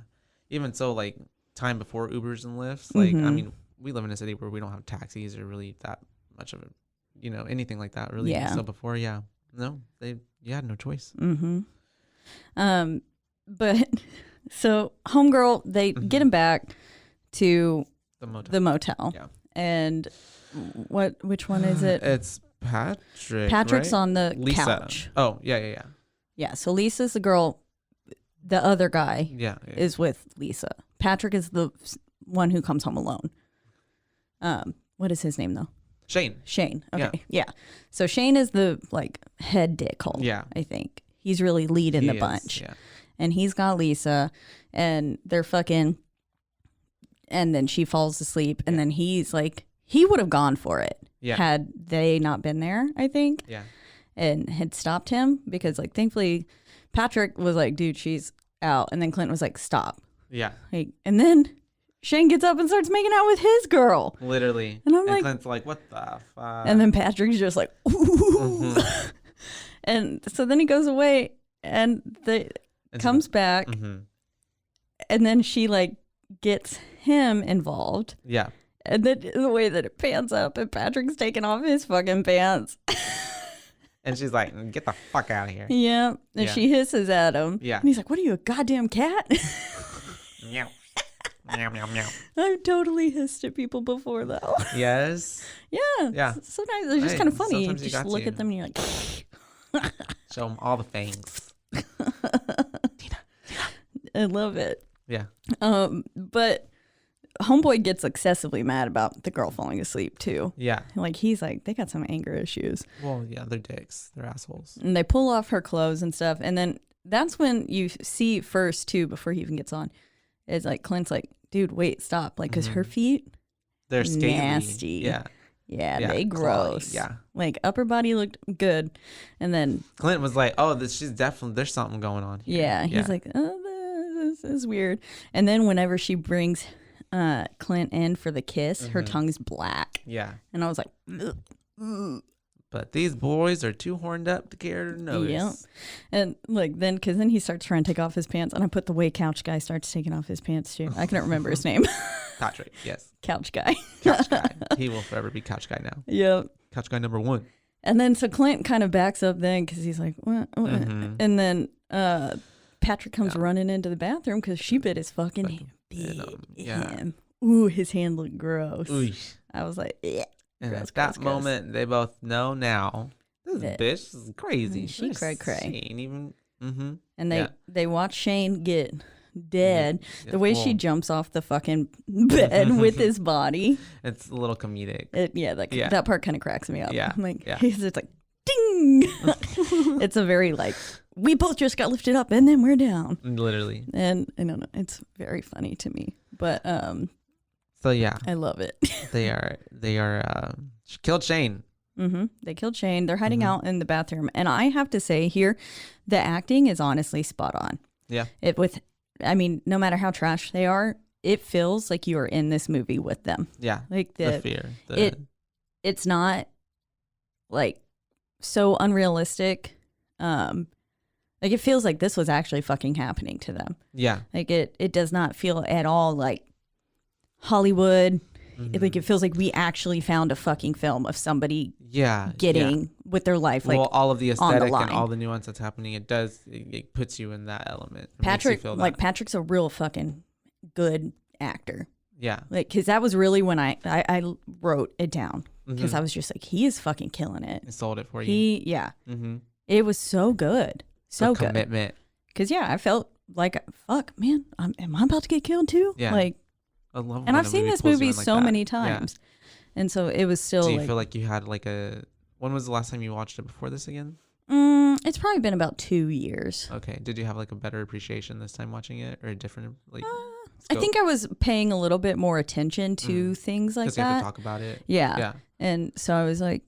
Speaker 5: Even so, like, time before Ubers and Lyfts, like, I mean, we live in a city where we don't have taxis or really that much of a, anything like that, really. Yeah. So before, you had no choice.
Speaker 4: But, so, homegirl, they get him back to the motel. Yeah. And which one is it?
Speaker 5: It's Patrick.
Speaker 4: Patrick's
Speaker 5: right?
Speaker 4: on the
Speaker 5: Lisa.
Speaker 4: couch.
Speaker 5: Oh, yeah.
Speaker 4: Yeah, so Lisa's the girl. The other guy is with Lisa. Patrick is the one who comes home alone. What is his name though? Shane. Okay. Yeah. So Shane is the like head dickhole. Yeah. I think he's really leading the bunch. Yeah. And he's got Lisa, and they're fucking. And then she falls asleep, and then he's like, he would have gone for it had they not been there, I think. Yeah. And had stopped him because, like, thankfully, Patrick was like, dude, she's out. And then Clint was like, stop. Yeah. Like, and then Shane gets up and starts making out with his girl.
Speaker 5: Literally.
Speaker 4: And I'm like,
Speaker 5: Clint's like, what the fuck?
Speaker 4: And then Patrick's just like, ooh. And so then he goes away and comes back. And then she, like, gets him involved. Yeah. And then the way that it pans up and Patrick's taking off his fucking pants.
Speaker 5: And she's like, get the fuck out of here.
Speaker 4: Yeah. And she hisses at him.
Speaker 5: Yeah.
Speaker 4: And he's like, what are you, a goddamn cat?
Speaker 5: Meow. Meow, meow, meow.
Speaker 4: I've totally hissed at people before, though.
Speaker 5: Yes.
Speaker 4: Yeah.
Speaker 5: Yeah.
Speaker 4: Sometimes they're just kind of funny. You
Speaker 5: sometimes you
Speaker 4: just
Speaker 5: got
Speaker 4: look
Speaker 5: to.
Speaker 4: at them and you're like,
Speaker 5: Show them all the fangs.
Speaker 4: I love it.
Speaker 5: Yeah.
Speaker 4: But homeboy gets excessively mad about the girl falling asleep too.
Speaker 5: Yeah.
Speaker 4: Like he's like, they got some anger issues.
Speaker 5: Well, yeah, they're dicks. They're assholes.
Speaker 4: And they pull off her clothes and stuff. And then that's when you see first too, before he even gets on, is like Clint's like, dude, wait, stop. Like, cause her feet,
Speaker 5: They're scaly.
Speaker 4: nasty.
Speaker 5: Yeah.
Speaker 4: Yeah,
Speaker 5: Yeah,
Speaker 4: they
Speaker 5: clawy,
Speaker 4: gross.
Speaker 5: yeah.
Speaker 4: Like upper body looked good. And then
Speaker 5: Clint was like, oh, she's definitely, there's something going on here.
Speaker 4: yeah, he's like, oh, this is weird. And then whenever she brings Clint in for the kiss, her tongue's black.
Speaker 5: Yeah.
Speaker 4: And I was like, ugh, ugh.
Speaker 5: But these boys are too horned up to care to notice.
Speaker 4: Yeah. And like then, because then he starts trying to take off his pants, and I put the way couch guy starts taking off his pants too. I couldn't remember his name.
Speaker 5: Patrick, yes.
Speaker 4: Couch guy.
Speaker 5: Couch guy. He will forever be couch guy now.
Speaker 4: Yep.
Speaker 5: Couch guy number 1.
Speaker 4: And then so Clint kind of backs up then because he's like, what? And then Patrick comes running into the bathroom because she bit his fucking big him. Ooh, his hand looked gross.
Speaker 5: Ooh.
Speaker 4: I was like, yeah.
Speaker 5: And
Speaker 4: Gross,
Speaker 5: at that
Speaker 4: gross.
Speaker 5: moment, they both know now. This
Speaker 4: Yeah.
Speaker 5: bitch is crazy.
Speaker 4: She
Speaker 5: This-
Speaker 4: cray-cray.
Speaker 5: She ain't even. Mm-hmm.
Speaker 4: And they watch Shane get dead.
Speaker 5: Yeah,
Speaker 4: The way she
Speaker 5: well.
Speaker 4: jumps off the fucking bed with his body.
Speaker 5: It's a little comedic.
Speaker 4: That part kind of cracks me up.
Speaker 5: Yeah,
Speaker 4: I'm like,
Speaker 5: yeah.
Speaker 4: he's just like, ding. It's a very like, we both just got lifted up and then we're down.
Speaker 5: Literally.
Speaker 4: And I don't know, it's very funny to me. But
Speaker 5: So yeah,
Speaker 4: I love it.
Speaker 5: they are. She killed Shane.
Speaker 4: They killed Shane. They're hiding out in the bathroom. And I have to say here, the acting is honestly spot on.
Speaker 5: Yeah.
Speaker 4: No matter how trash they are, it feels like you are in this movie with them.
Speaker 5: Yeah.
Speaker 4: Like
Speaker 5: The fear.
Speaker 4: it's not like so unrealistic. Like it feels like this was actually fucking happening to them.
Speaker 5: Yeah.
Speaker 4: Like it does not feel at all like Hollywood. Like it feels like we actually found a fucking film of somebody getting with their life. Like
Speaker 5: all of the
Speaker 4: on the
Speaker 5: aesthetic
Speaker 4: line.
Speaker 5: and all the nuance that's happening, it puts you in that element. It makes you feel that.
Speaker 4: Patrick's a real fucking good actor.
Speaker 5: Yeah.
Speaker 4: Like, because that was really when I wrote it down. Because I was just like, he is fucking killing it.
Speaker 5: It sold it for you.
Speaker 4: It was so good. So good.
Speaker 5: Commitment.
Speaker 4: Because, I felt like, fuck, man, am I about to get killed too?
Speaker 5: Yeah.
Speaker 4: Like,
Speaker 5: I love
Speaker 4: and
Speaker 5: when
Speaker 4: I've
Speaker 5: a
Speaker 4: seen this
Speaker 5: pulls you
Speaker 4: movie
Speaker 5: in like
Speaker 4: so
Speaker 5: that.
Speaker 4: many
Speaker 5: Yeah.
Speaker 4: times. And so it was still
Speaker 5: Do you
Speaker 4: like,
Speaker 5: feel like you had like when was the last time you watched it before this again?
Speaker 4: it's probably been about 2 years.
Speaker 5: Okay. Did you have like a better appreciation this time watching it, or a different like?
Speaker 4: I think I was paying a little bit more attention to things like
Speaker 5: because you have
Speaker 4: that.
Speaker 5: to talk about it.
Speaker 4: Yeah.
Speaker 5: Yeah.
Speaker 4: And so I was like,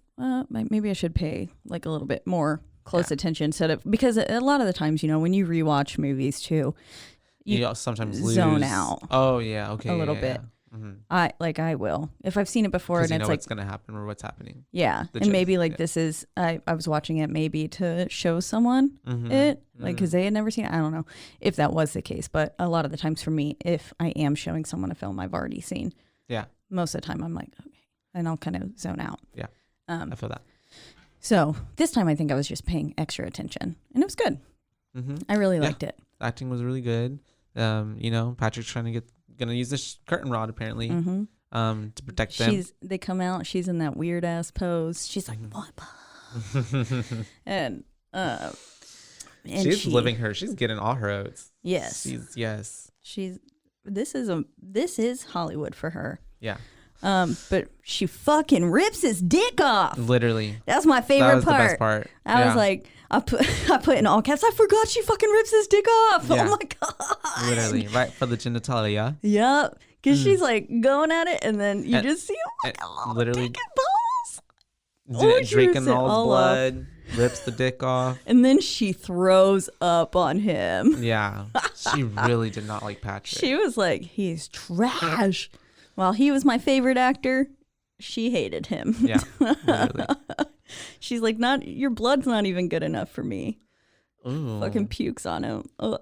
Speaker 4: maybe I should pay like a little bit more close attention instead of, because a lot of the times, when you rewatch movies too,
Speaker 5: you sometimes lose.
Speaker 4: zone out.
Speaker 5: Oh yeah. Okay.
Speaker 4: A little
Speaker 5: yeah,
Speaker 4: bit.
Speaker 5: Yeah. Mm-hmm.
Speaker 4: I will if I've seen it before and
Speaker 5: You
Speaker 4: it's
Speaker 5: know
Speaker 4: like
Speaker 5: what's gonna happen or what's happening.
Speaker 4: yeah,
Speaker 5: The
Speaker 4: and maybe
Speaker 5: gist,
Speaker 4: like
Speaker 5: yeah.
Speaker 4: this is I was watching it maybe to show someone it like because they had never seen it. I don't know if that was the case, but a lot of the times for me, if I am showing someone a film I've already seen, most of the time I'm like okay, and I'll kind of zone out.
Speaker 5: Yeah, I feel that.
Speaker 4: So this time I think I was just paying extra attention and it was good. I really liked it.
Speaker 5: The acting was really good. Patrick's gonna use this curtain rod apparently to protect them.
Speaker 4: They come out, she's in that weird ass pose. She's like, what? and
Speaker 5: she's living she's getting all her oats.
Speaker 4: Yes. This is Hollywood for her.
Speaker 5: Yeah.
Speaker 4: But she fucking rips his dick off.
Speaker 5: Literally.
Speaker 4: That's my favorite
Speaker 5: That was
Speaker 4: part.
Speaker 5: the best part.
Speaker 4: I was like, I put in all caps, I forgot she fucking rips his dick off.
Speaker 5: Yeah.
Speaker 4: Oh my God.
Speaker 5: Literally, right for the genitalia.
Speaker 4: Yep. Because she's like going at it and then you just see
Speaker 5: literally
Speaker 4: dick and balls. She
Speaker 5: drinking
Speaker 4: rips it
Speaker 5: all his
Speaker 4: all
Speaker 5: blood, rips the dick off.
Speaker 4: And then she throws up on him.
Speaker 5: Yeah. She really did not like Patrick.
Speaker 4: She was like, he's trash. While he was my favorite actor, she hated him.
Speaker 5: Yeah. Literally.
Speaker 4: She's like, your blood's not even good enough for me.
Speaker 5: Ooh.
Speaker 4: Fucking pukes on him. Ugh.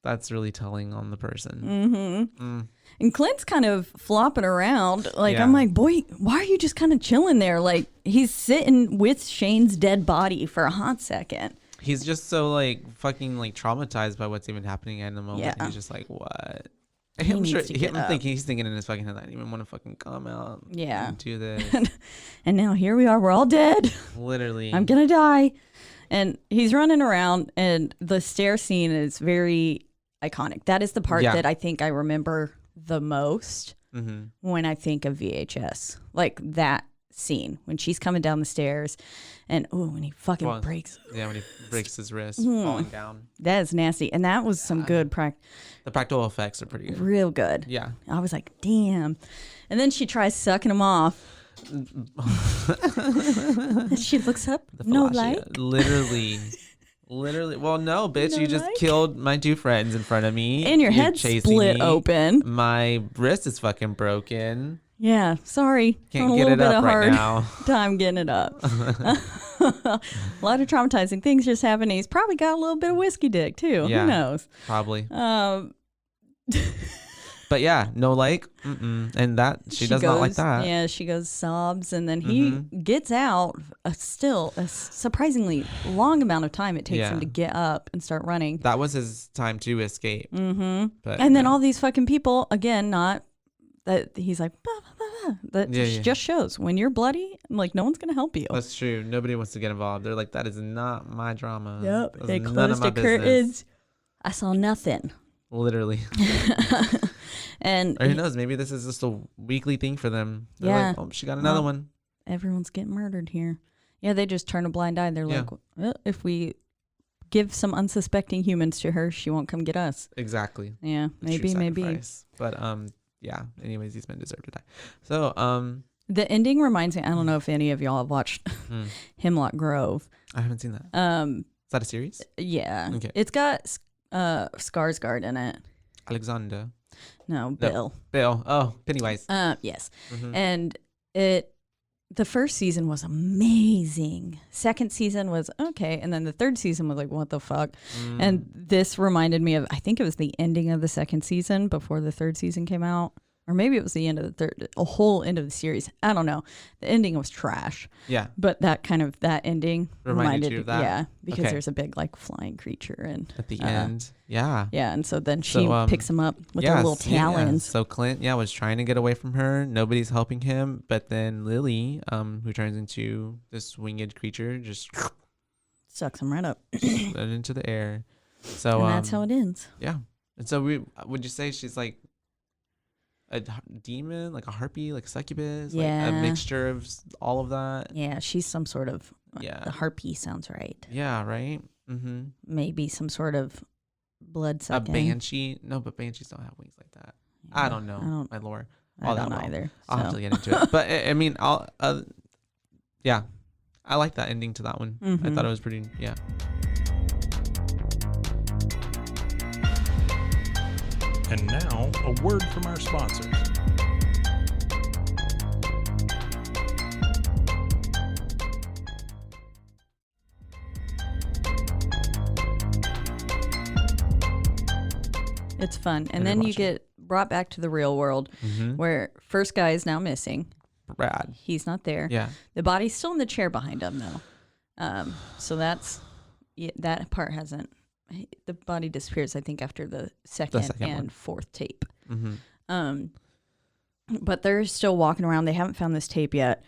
Speaker 5: That's really telling on the person.
Speaker 4: And Clint's kind of flopping around. Like,
Speaker 5: Yeah.
Speaker 4: I'm like, boy, why are you just kind of chilling there? Like, he's sitting with Shane's dead body for a hot second.
Speaker 5: He's just so like fucking like traumatized by what's even happening in the moment.
Speaker 4: Yeah.
Speaker 5: He's just like, what?
Speaker 4: He
Speaker 5: I'm sure
Speaker 4: needs to get up.
Speaker 5: he's thinking in his fucking head, I don't even want to fucking come out.
Speaker 4: Yeah.
Speaker 5: And do this.
Speaker 4: And now here we are. We're all dead.
Speaker 5: Literally.
Speaker 4: I'm going to die. And he's running around, and the stair scene is very iconic. That is the part that I think I remember the most when I think of VHS. Like that scene when she's coming down the stairs, and when he fucking breaks.
Speaker 5: Yeah, when he breaks his wrist, falling down.
Speaker 4: That is nasty. And that was some good
Speaker 5: The practical effects are pretty good.
Speaker 4: real good.
Speaker 5: Yeah.
Speaker 4: I was like, damn. And then she tries sucking him off. She looks up. No light.
Speaker 5: Literally. Well, no, bitch. You just killed my 2 friends in front of me.
Speaker 4: And your
Speaker 5: You're
Speaker 4: head
Speaker 5: chasing
Speaker 4: split
Speaker 5: me.
Speaker 4: open.
Speaker 5: My wrist is fucking broken.
Speaker 4: Yeah, sorry.
Speaker 5: Can't
Speaker 4: Having
Speaker 5: get
Speaker 4: a little
Speaker 5: it
Speaker 4: bit
Speaker 5: up
Speaker 4: of
Speaker 5: right
Speaker 4: hard
Speaker 5: now.
Speaker 4: time getting it up. A lot of traumatizing things just happened. He's probably got a little bit of whiskey dick too.
Speaker 5: Yeah,
Speaker 4: Who knows?
Speaker 5: Probably. But yeah, no like, and that she does not like that.
Speaker 4: Yeah, she goes sobs, and then he gets out. Still a surprisingly long amount of time it takes him to get up and start running.
Speaker 5: That was his time to escape. But,
Speaker 4: And then all these fucking people again, not that he's like, bah, bah, bah, bah. That just shows when you're bloody, like no one's gonna help you.
Speaker 5: That's true. Nobody wants to get involved. They're like, that is not my drama.
Speaker 4: Yep.
Speaker 5: That's
Speaker 4: They
Speaker 5: none
Speaker 4: closed
Speaker 5: of my
Speaker 4: the curtains.
Speaker 5: business.
Speaker 4: I saw nothing.
Speaker 5: Literally.
Speaker 4: And
Speaker 5: or who knows? Maybe this is just a weekly thing for them. They're like, oh, she got another one.
Speaker 4: Everyone's getting murdered here. Yeah, they just turn a blind eye. They're like, well, if we give some unsuspecting humans to her, she won't come get us.
Speaker 5: Exactly.
Speaker 4: Yeah,
Speaker 5: The true
Speaker 4: maybe.
Speaker 5: sacrifice. But yeah. Anyways, these men deserve to die. So
Speaker 4: the ending reminds me. I don't know if any of y'all have watched Hemlock Grove.
Speaker 5: I haven't seen that. Is that a series?
Speaker 4: Yeah.
Speaker 5: Okay.
Speaker 4: It's got Skarsgård in it.
Speaker 5: Alexander.
Speaker 4: No, Bill.
Speaker 5: Bill. Oh, Pennywise.
Speaker 4: Yes. And the first season was amazing. Second season was okay. And then the third season was like, what the fuck? And this reminded me of, I think it was the ending of the second season before the third season came out. Or maybe it was the end of the third, a whole end of the series. I don't know. The ending was trash.
Speaker 5: Yeah.
Speaker 4: But that ending
Speaker 5: reminded you of that?
Speaker 4: Yeah, because
Speaker 5: Okay.
Speaker 4: there's a big like flying creature and
Speaker 5: At the end. Yeah.
Speaker 4: Yeah, and so then she
Speaker 5: So,
Speaker 4: picks him up with her little talons.
Speaker 5: So Clint, was trying to get away from her. Nobody's helping him. But then Lily, who turns into this winged creature, just
Speaker 4: Sucks him right up.
Speaker 5: right into the air. So
Speaker 4: And that's how it ends.
Speaker 5: Yeah. And so would you say she's like a demon, like a harpy, like a succubus, like a mixture of all of that?
Speaker 4: Yeah, she's some sort of the harpy sounds right.
Speaker 5: Yeah, right.
Speaker 4: Maybe some sort of blood sucking.
Speaker 5: A banshee? No, but banshees don't have wings like that. I don't know. My lore.
Speaker 4: I don't either.
Speaker 5: I'll have to get into it. But I mean, yeah, I like that ending to that one. I thought it was pretty. Yeah.
Speaker 3: And now, a word from our sponsors.
Speaker 4: It's fun. And then you get brought back to the real world where first guy is now missing.
Speaker 5: Brad.
Speaker 4: He's not there.
Speaker 5: Yeah.
Speaker 4: The body's still in the chair behind him, though. So that part hasn't. The body disappears, I think, after the second and
Speaker 5: one.
Speaker 4: fourth tape. But they're still walking around. They haven't found this tape yet.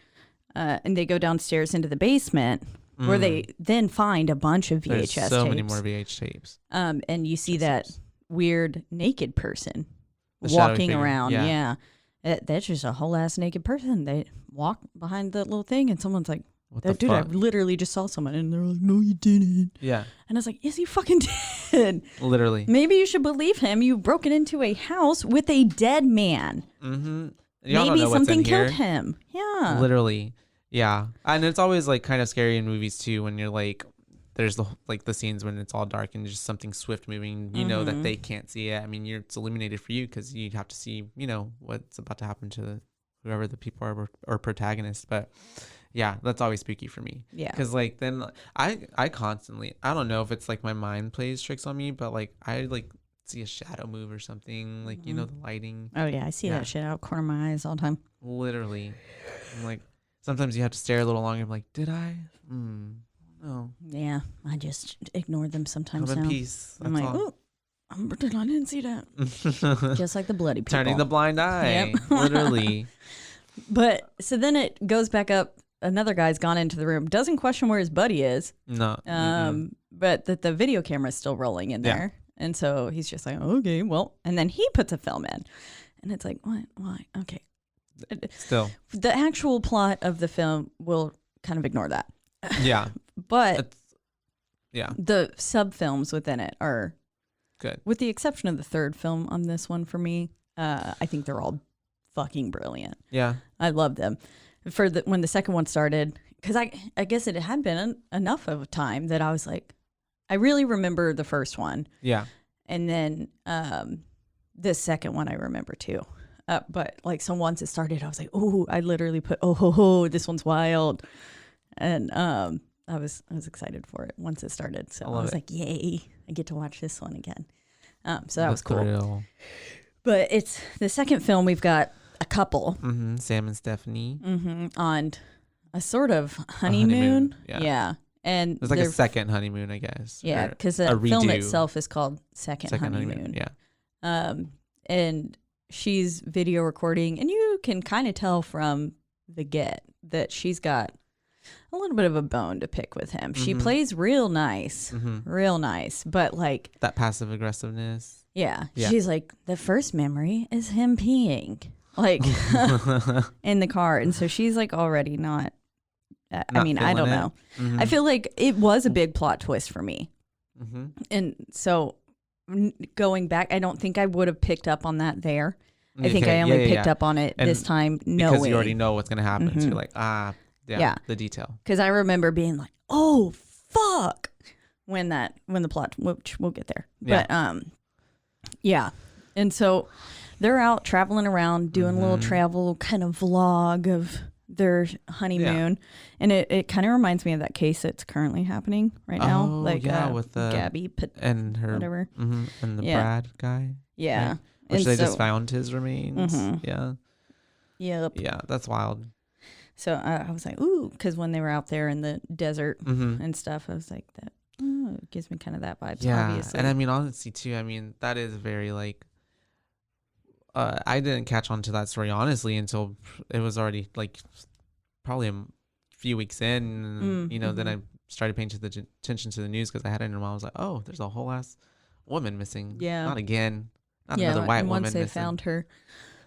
Speaker 4: And they go downstairs into the basement where they then find a bunch of VHS tapes.
Speaker 5: There's so many more VH tapes.
Speaker 4: And you see that weird naked person
Speaker 5: The
Speaker 4: walking
Speaker 5: shadowy figure,
Speaker 4: around.
Speaker 5: yeah.
Speaker 4: That's just a whole ass naked person. They walk behind the little thing, and someone's like,
Speaker 5: What the
Speaker 4: dude,
Speaker 5: fuck?
Speaker 4: I literally just saw someone. And they're like, no, you didn't.
Speaker 5: Yeah.
Speaker 4: And I was like, yes, you fucking did.
Speaker 5: Literally.
Speaker 4: Maybe you should believe him. You've broken into a house with a dead man.
Speaker 5: Y'all
Speaker 4: Maybe
Speaker 5: don't know what's
Speaker 4: something
Speaker 5: in here.
Speaker 4: killed him. Yeah.
Speaker 5: Literally. Yeah. And it's always like kind of scary in movies too when you're like, there's the scenes when it's all dark and just something swift moving, you know, that they can't see it. I mean, it's illuminated for you because you'd have to see, you know, what's about to happen to whoever the people are or protagonists. But yeah, that's always spooky for me.
Speaker 4: Yeah.
Speaker 5: Because like then I constantly, I don't know if it's like my mind plays tricks on me, but like I like see a shadow move or something, like, you know, the lighting.
Speaker 4: Oh yeah, I see that shit out of the corner of my eyes all the time.
Speaker 5: Literally. I'm like, sometimes you have to stare a little longer. I'm like, did I? No.
Speaker 4: Yeah, I just ignore them sometimes
Speaker 5: Come in
Speaker 4: now.
Speaker 5: peace.
Speaker 4: I'm like, oh, I'm pretending I didn't see that. Just like the bloody people.
Speaker 5: Turning the blind eye.
Speaker 4: Yep.
Speaker 5: Literally.
Speaker 4: But so then it goes back up. Another guy's gone into the room, doesn't question where his buddy is.
Speaker 5: No.
Speaker 4: But that the video camera is still rolling in there. And so he's just like, okay, well, and then he puts a film in. And it's like, what? Why? Okay.
Speaker 5: Still.
Speaker 4: The actual plot of the film will kind of ignore that.
Speaker 5: Yeah.
Speaker 4: But the sub films within it are
Speaker 5: good. With
Speaker 4: with the exception of the third film on this one for me. I think they're all fucking brilliant.
Speaker 5: Yeah.
Speaker 4: I love them. When the second one started, because I guess it had been enough of a time that I was like, I really remember the first one.
Speaker 5: Yeah.
Speaker 4: And then the second one I remember too. But like, so once it started, I was like, oh, I literally put, this one's wild. And I was excited for it once it started. So I was like, yay, I get to watch this one again. So that was cool.
Speaker 5: Thrill.
Speaker 4: But it's the second film. We've got a couple
Speaker 5: Sam and Stephanie
Speaker 4: on a sort of honeymoon. Yeah. And
Speaker 5: it's like a second honeymoon, I guess.
Speaker 4: Yeah, because the film itself is called Second Honeymoon.
Speaker 5: Yeah.
Speaker 4: And she's video recording, and you can kind of tell from the get that she's got a little bit of a bone to pick with him. She plays real nice, but like
Speaker 5: that passive aggressiveness.
Speaker 4: Yeah, she's like, the first memory is him peeing, like in the car, and so she's like already not. I mean, I don't know. I feel like it was a big plot twist for me, and so going back, I don't think I would have picked up on that there. I think I only picked up on it this time, knowing
Speaker 5: because you already know what's gonna happen. So you're like, the detail.
Speaker 4: Because I remember being like, oh fuck, when the plot, which we'll get there, but and so they're out traveling around doing a little travel kind of vlog of their honeymoon, and it kind of reminds me of that case that's currently happening right now, with Gabby
Speaker 5: and her
Speaker 4: whatever,
Speaker 5: and the Brad guy, right? Which
Speaker 4: and
Speaker 5: they just found his remains. Yeah, that's wild.
Speaker 4: So I was like, ooh, because when they were out there in the desert and stuff, I was like, that it gives me kind of that vibe. Obviously.
Speaker 5: And I mean, honestly too, I mean, that is very like, I didn't catch on to that story honestly until it was already like probably a few weeks in, then I started paying attention to the news because I had it in my mind. I was like, oh, there's a whole ass woman missing. Yeah. Not again. Not another white woman missing.
Speaker 4: Once they found her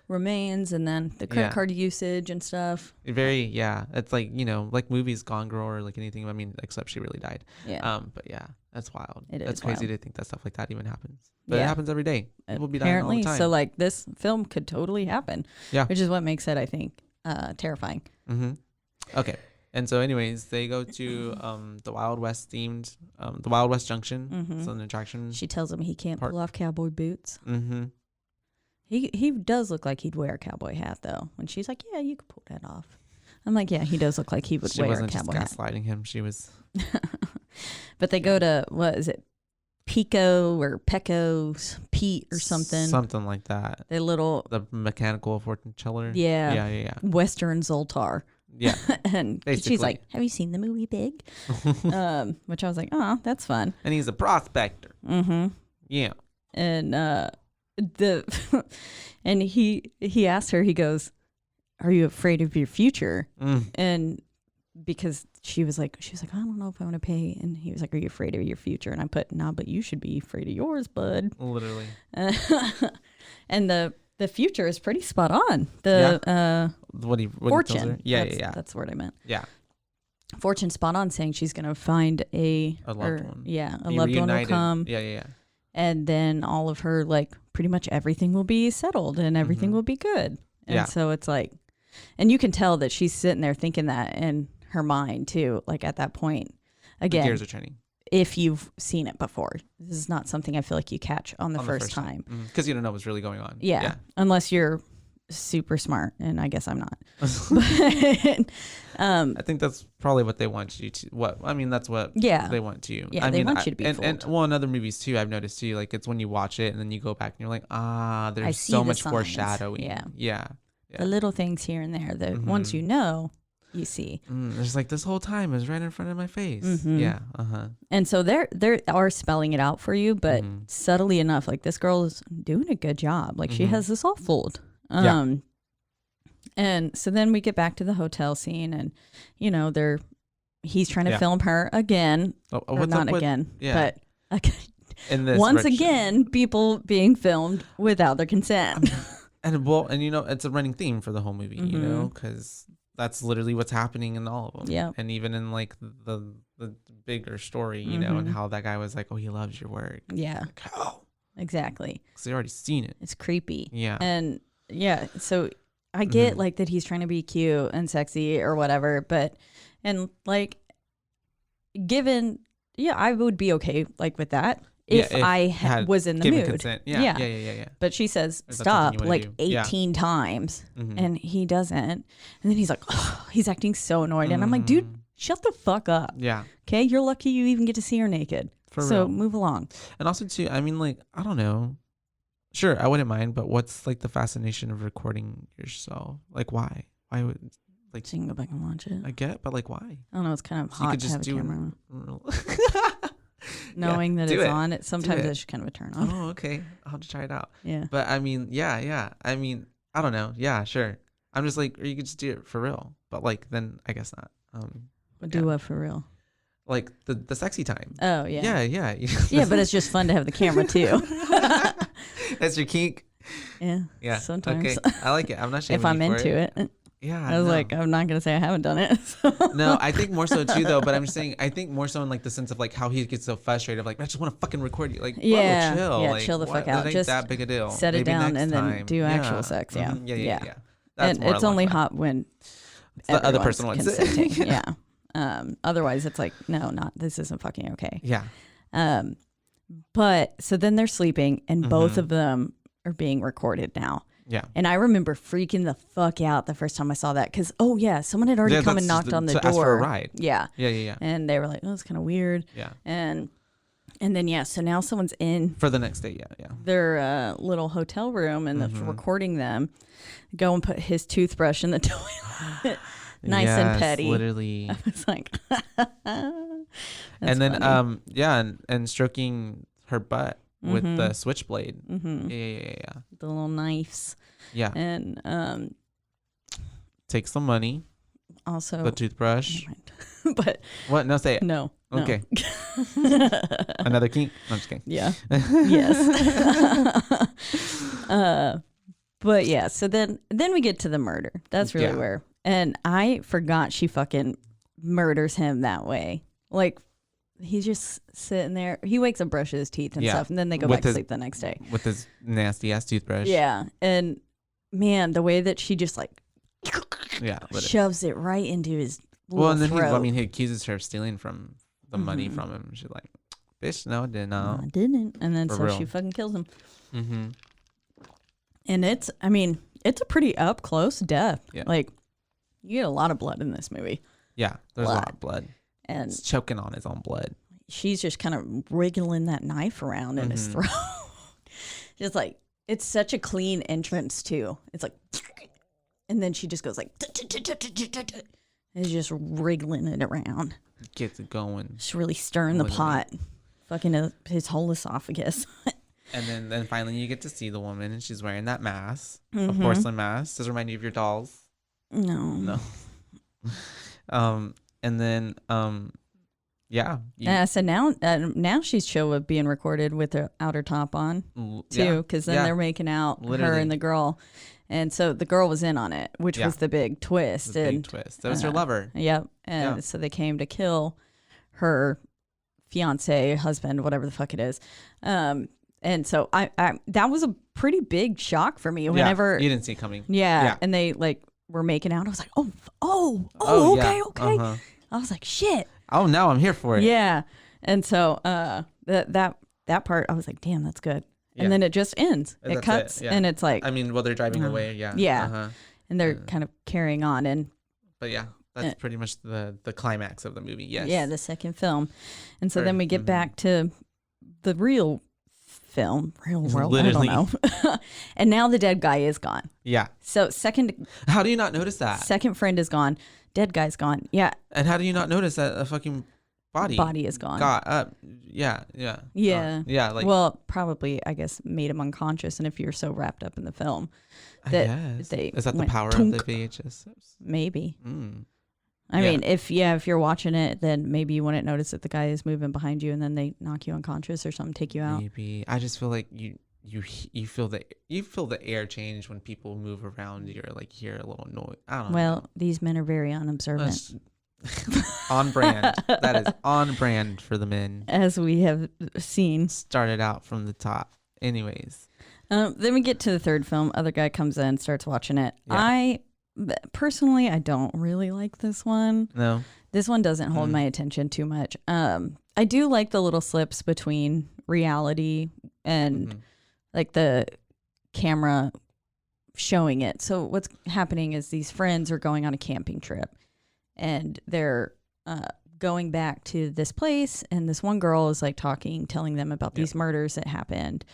Speaker 4: remains, and then the credit card usage and stuff.
Speaker 5: It's like, like movies Gone Girl or like anything, I mean, except she really died. But that's wild. That's crazy to think that stuff like that even happens, but it happens every day. People be dying all the time.
Speaker 4: So like this film could totally happen, which is what makes it, I think, terrifying.
Speaker 5: Okay. And so anyways, they go to the Wild West themed the Wild West Junction. So an attraction.
Speaker 4: She tells him he can't pull off cowboy boots. He does look like he'd wear a cowboy hat, though. When she's like, yeah, you could pull that off. I'm like, yeah, he does look like he would wear a cowboy hat. She wasn't just gaslighting him. She was. But they go to, what is it? Pico or Pecco's Pete or something.
Speaker 5: Something like that.
Speaker 4: The
Speaker 5: mechanical fortune teller.
Speaker 4: Yeah. Western Zoltar.
Speaker 5: Yeah.
Speaker 4: And basically. She's like, have you seen the movie Big? Which I was like, oh, that's fun.
Speaker 5: And he's a prospector. Yeah.
Speaker 4: And and he asked her, he goes, are you afraid of your future? And because she was like, I don't know if I want to pay. And he was like, are you afraid of your future? And I put, nah, but you should be afraid of yours, bud.
Speaker 5: Literally.
Speaker 4: And the future is pretty spot on.
Speaker 5: What
Speaker 4: Fortune.
Speaker 5: Yeah.
Speaker 4: That's the word I meant.
Speaker 5: Yeah.
Speaker 4: Fortune spot on, saying she's going to find a loved one. Yeah. A loved one will come.
Speaker 5: Yeah.
Speaker 4: And then all of her, like, pretty much everything will be settled and everything will be good. And so it's like, and you can tell that she's sitting there thinking that in her mind too, like at that point. Again,
Speaker 5: the gears are turning.
Speaker 4: If you've seen it before, this is not something I feel like you catch on the first time.
Speaker 5: Because you don't know what's really going on.
Speaker 4: Yeah. Unless you're super smart, and I guess I'm not. But,
Speaker 5: I think that's probably what they want you to. That's what they want you.
Speaker 4: Yeah, they want you to be fooled.
Speaker 5: And well, in other movies too, I've noticed too. Like it's when you watch it and then you go back and you're like, there's so much foreshadowing. Yeah.
Speaker 4: The little things here and there that once you know, you see.
Speaker 5: There's like this whole time is right in front of my face. Yeah.
Speaker 4: And so they are spelling it out for you, but subtly enough, like this girl is doing a good job. Like she has this all fooled. And so then we get back to the hotel scene, and he's trying to film her again. But once again, people being filmed without their consent.
Speaker 5: And it's a running theme for the whole movie, because that's literally what's happening in all of them.
Speaker 4: Yeah.
Speaker 5: And even in like the bigger story, and how that guy was like, oh, he loves your work.
Speaker 4: Yeah.
Speaker 5: Like, oh.
Speaker 4: Exactly.
Speaker 5: Because they already seen it.
Speaker 4: It's creepy.
Speaker 5: Yeah.
Speaker 4: And so I get like that he's trying to be cute and sexy or whatever, but I would be okay like with that. If I was in the mood.
Speaker 5: Consent. Yeah.
Speaker 4: But she says stop like 18 times and he doesn't. And then he's like, he's acting so annoyed. And I'm like, dude, shut the fuck up.
Speaker 5: Yeah.
Speaker 4: Okay. You're lucky you even get to see her naked. So
Speaker 5: real.
Speaker 4: Move along.
Speaker 5: And also too, I mean, like, I don't know. Sure, I wouldn't mind, but what's like the fascination of recording yourself? Like why? Why would
Speaker 4: so you can go back and watch it?
Speaker 5: I get, but like why?
Speaker 4: I don't know, it's kind of hot to have a camera on. Knowing that it's on, sometimes it's kind of a turn on.
Speaker 5: Oh, okay. I'll have to try it out.
Speaker 4: Yeah.
Speaker 5: But I mean, yeah. I mean, I don't know. Yeah, sure. I'm just like, or you could just do it for real. But like, then I guess not.
Speaker 4: Do what for real?
Speaker 5: Like the sexy time.
Speaker 4: Oh, yeah.
Speaker 5: Yeah.
Speaker 4: Yeah, but it's just fun to have the camera too.
Speaker 5: That's your kink?
Speaker 4: Yeah. Sometimes.
Speaker 5: Okay. I like it. I'm not shaming
Speaker 4: if I'm into it.
Speaker 5: Yeah.
Speaker 4: I was like, I'm not going to say I haven't done it. So.
Speaker 5: No, I think more so too though, but I'm just saying, I think more so in like the sense of like how he gets so frustrated, like, I just want to fucking record you. Like, chill.
Speaker 4: Yeah,
Speaker 5: like,
Speaker 4: chill the fuck out.
Speaker 5: That ain't
Speaker 4: just
Speaker 5: that big a deal.
Speaker 4: Set it
Speaker 5: Maybe
Speaker 4: down
Speaker 5: next
Speaker 4: and
Speaker 5: time.
Speaker 4: then do actual sex. Yeah.
Speaker 5: Yeah. That's
Speaker 4: and it's only hot when
Speaker 5: the other person wants
Speaker 4: consenting.
Speaker 5: it.
Speaker 4: Yeah. Otherwise it's like, no, this isn't fucking okay.
Speaker 5: Yeah.
Speaker 4: But so then they're sleeping and both of them are being recorded now.
Speaker 5: Yeah.
Speaker 4: And I remember freaking the fuck out the first time I saw that because, someone had already come and knocked on the door.
Speaker 5: Ask for a ride.
Speaker 4: Yeah.
Speaker 5: Yeah.
Speaker 4: And they were like, oh, it's kind of weird.
Speaker 5: Yeah.
Speaker 4: And then, so now someone's in.
Speaker 5: For the next day, yeah.
Speaker 4: Their little hotel room and recording them. Go and put his toothbrush in the toilet. Nice and petty.
Speaker 5: Literally.
Speaker 4: I was like,
Speaker 5: and then,
Speaker 4: funny.
Speaker 5: and stroking her butt with the switchblade. Yeah.
Speaker 4: The little knives.
Speaker 5: Yeah.
Speaker 4: And
Speaker 5: take some money.
Speaker 4: Also
Speaker 5: the toothbrush.
Speaker 4: But
Speaker 5: what? No, say it.
Speaker 4: No.
Speaker 5: Okay. Another kink? No, I'm just kidding.
Speaker 4: Yeah. Yes. But yeah, so then we get to the murder. That's really where. And I forgot she fucking murders him that way. Like, he's just sitting there. He wakes up, brushes his teeth and stuff, and then they go back to sleep the next day.
Speaker 5: With his nasty ass toothbrush.
Speaker 4: Yeah. And man, the way that she just like shoves it right into his little
Speaker 5: and then
Speaker 4: throat.
Speaker 5: he accuses her of stealing from the money from him. She's like, bitch, no, I didn't.
Speaker 4: No, I didn't. And then she fucking kills him. And it's a pretty up close death.
Speaker 5: Yeah.
Speaker 4: Like, you get a lot of blood in this movie.
Speaker 5: Yeah, there's a lot of blood.
Speaker 4: And
Speaker 5: he's choking on his own blood.
Speaker 4: She's just kind of wriggling that knife around in his throat. Just like, it's such a clean entrance too. It's like, and then she just goes like, and is just wriggling it around.
Speaker 5: Gets it going.
Speaker 4: Just really stirring the pot. Fucking his whole esophagus.
Speaker 5: And then finally you get to see the woman and she's wearing that mask, a porcelain mask. Does it remind you of your dolls?
Speaker 4: No.
Speaker 5: And then,
Speaker 4: so now she's chill with being recorded with her outer top on too, because then they're making out her and the girl, and so the girl was in on it, which was the big twist.
Speaker 5: That was her lover.
Speaker 4: Yep. And so they came to kill her fiance, husband, whatever the fuck it is. And so I that was a pretty big shock for me whenever
Speaker 5: you didn't see it coming.
Speaker 4: Yeah. And they like were making out. I was like, okay. I was like, shit.
Speaker 5: Oh, now I'm here for it.
Speaker 4: Yeah. And so that part, I was like, damn, that's good. and then it just ends.
Speaker 5: And
Speaker 4: it
Speaker 5: that's
Speaker 4: cuts,
Speaker 5: it, yeah.
Speaker 4: and it's like,
Speaker 5: I mean, well, they're driving away. Yeah.
Speaker 4: Yeah.
Speaker 5: Uh-huh.
Speaker 4: and they're kind of carrying on, and
Speaker 5: But yeah, that's pretty much the climax of the movie. Yes.
Speaker 4: yeah, the second film. And so then we get back to the real film, real world.
Speaker 5: Literally.
Speaker 4: I don't know. And now the dead guy is gone.
Speaker 5: Yeah.
Speaker 4: So
Speaker 5: How do you not notice that?
Speaker 4: second friend is gone. Dead guy's gone. Yeah.
Speaker 5: And how do you not notice that a fucking body
Speaker 4: is gone.
Speaker 5: got up? Yeah.
Speaker 4: Yeah.
Speaker 5: Like,
Speaker 4: well, probably, I guess, made him unconscious. And if you're so wrapped up in the film,
Speaker 5: I
Speaker 4: that
Speaker 5: guess.
Speaker 4: they
Speaker 5: Is that the
Speaker 4: went
Speaker 5: power
Speaker 4: tunk.
Speaker 5: of the VHS?
Speaker 4: maybe. I
Speaker 5: Yeah.
Speaker 4: mean, if you're watching it, then maybe you wouldn't notice that the guy is moving behind you, and then they knock you unconscious or something, take you out.
Speaker 5: Maybe. I just feel like you feel the air change when people move around. You're like hear a little noise. I don't know.
Speaker 4: Well, these men are very unobservant,
Speaker 5: On brand. That is on brand for the men.
Speaker 4: as we have seen.
Speaker 5: Started out from the top. Anyways.
Speaker 4: Then we get to the third film. Other guy comes in, starts watching it.
Speaker 5: Yeah.
Speaker 4: Personally, I don't really like this one.
Speaker 5: No.
Speaker 4: This one doesn't hold my attention too much. I do like the little slips between reality and like the camera showing it. So what's happening is these friends are going on a camping trip, and they're going back to this place, and this one girl is like telling them about these murders that happened,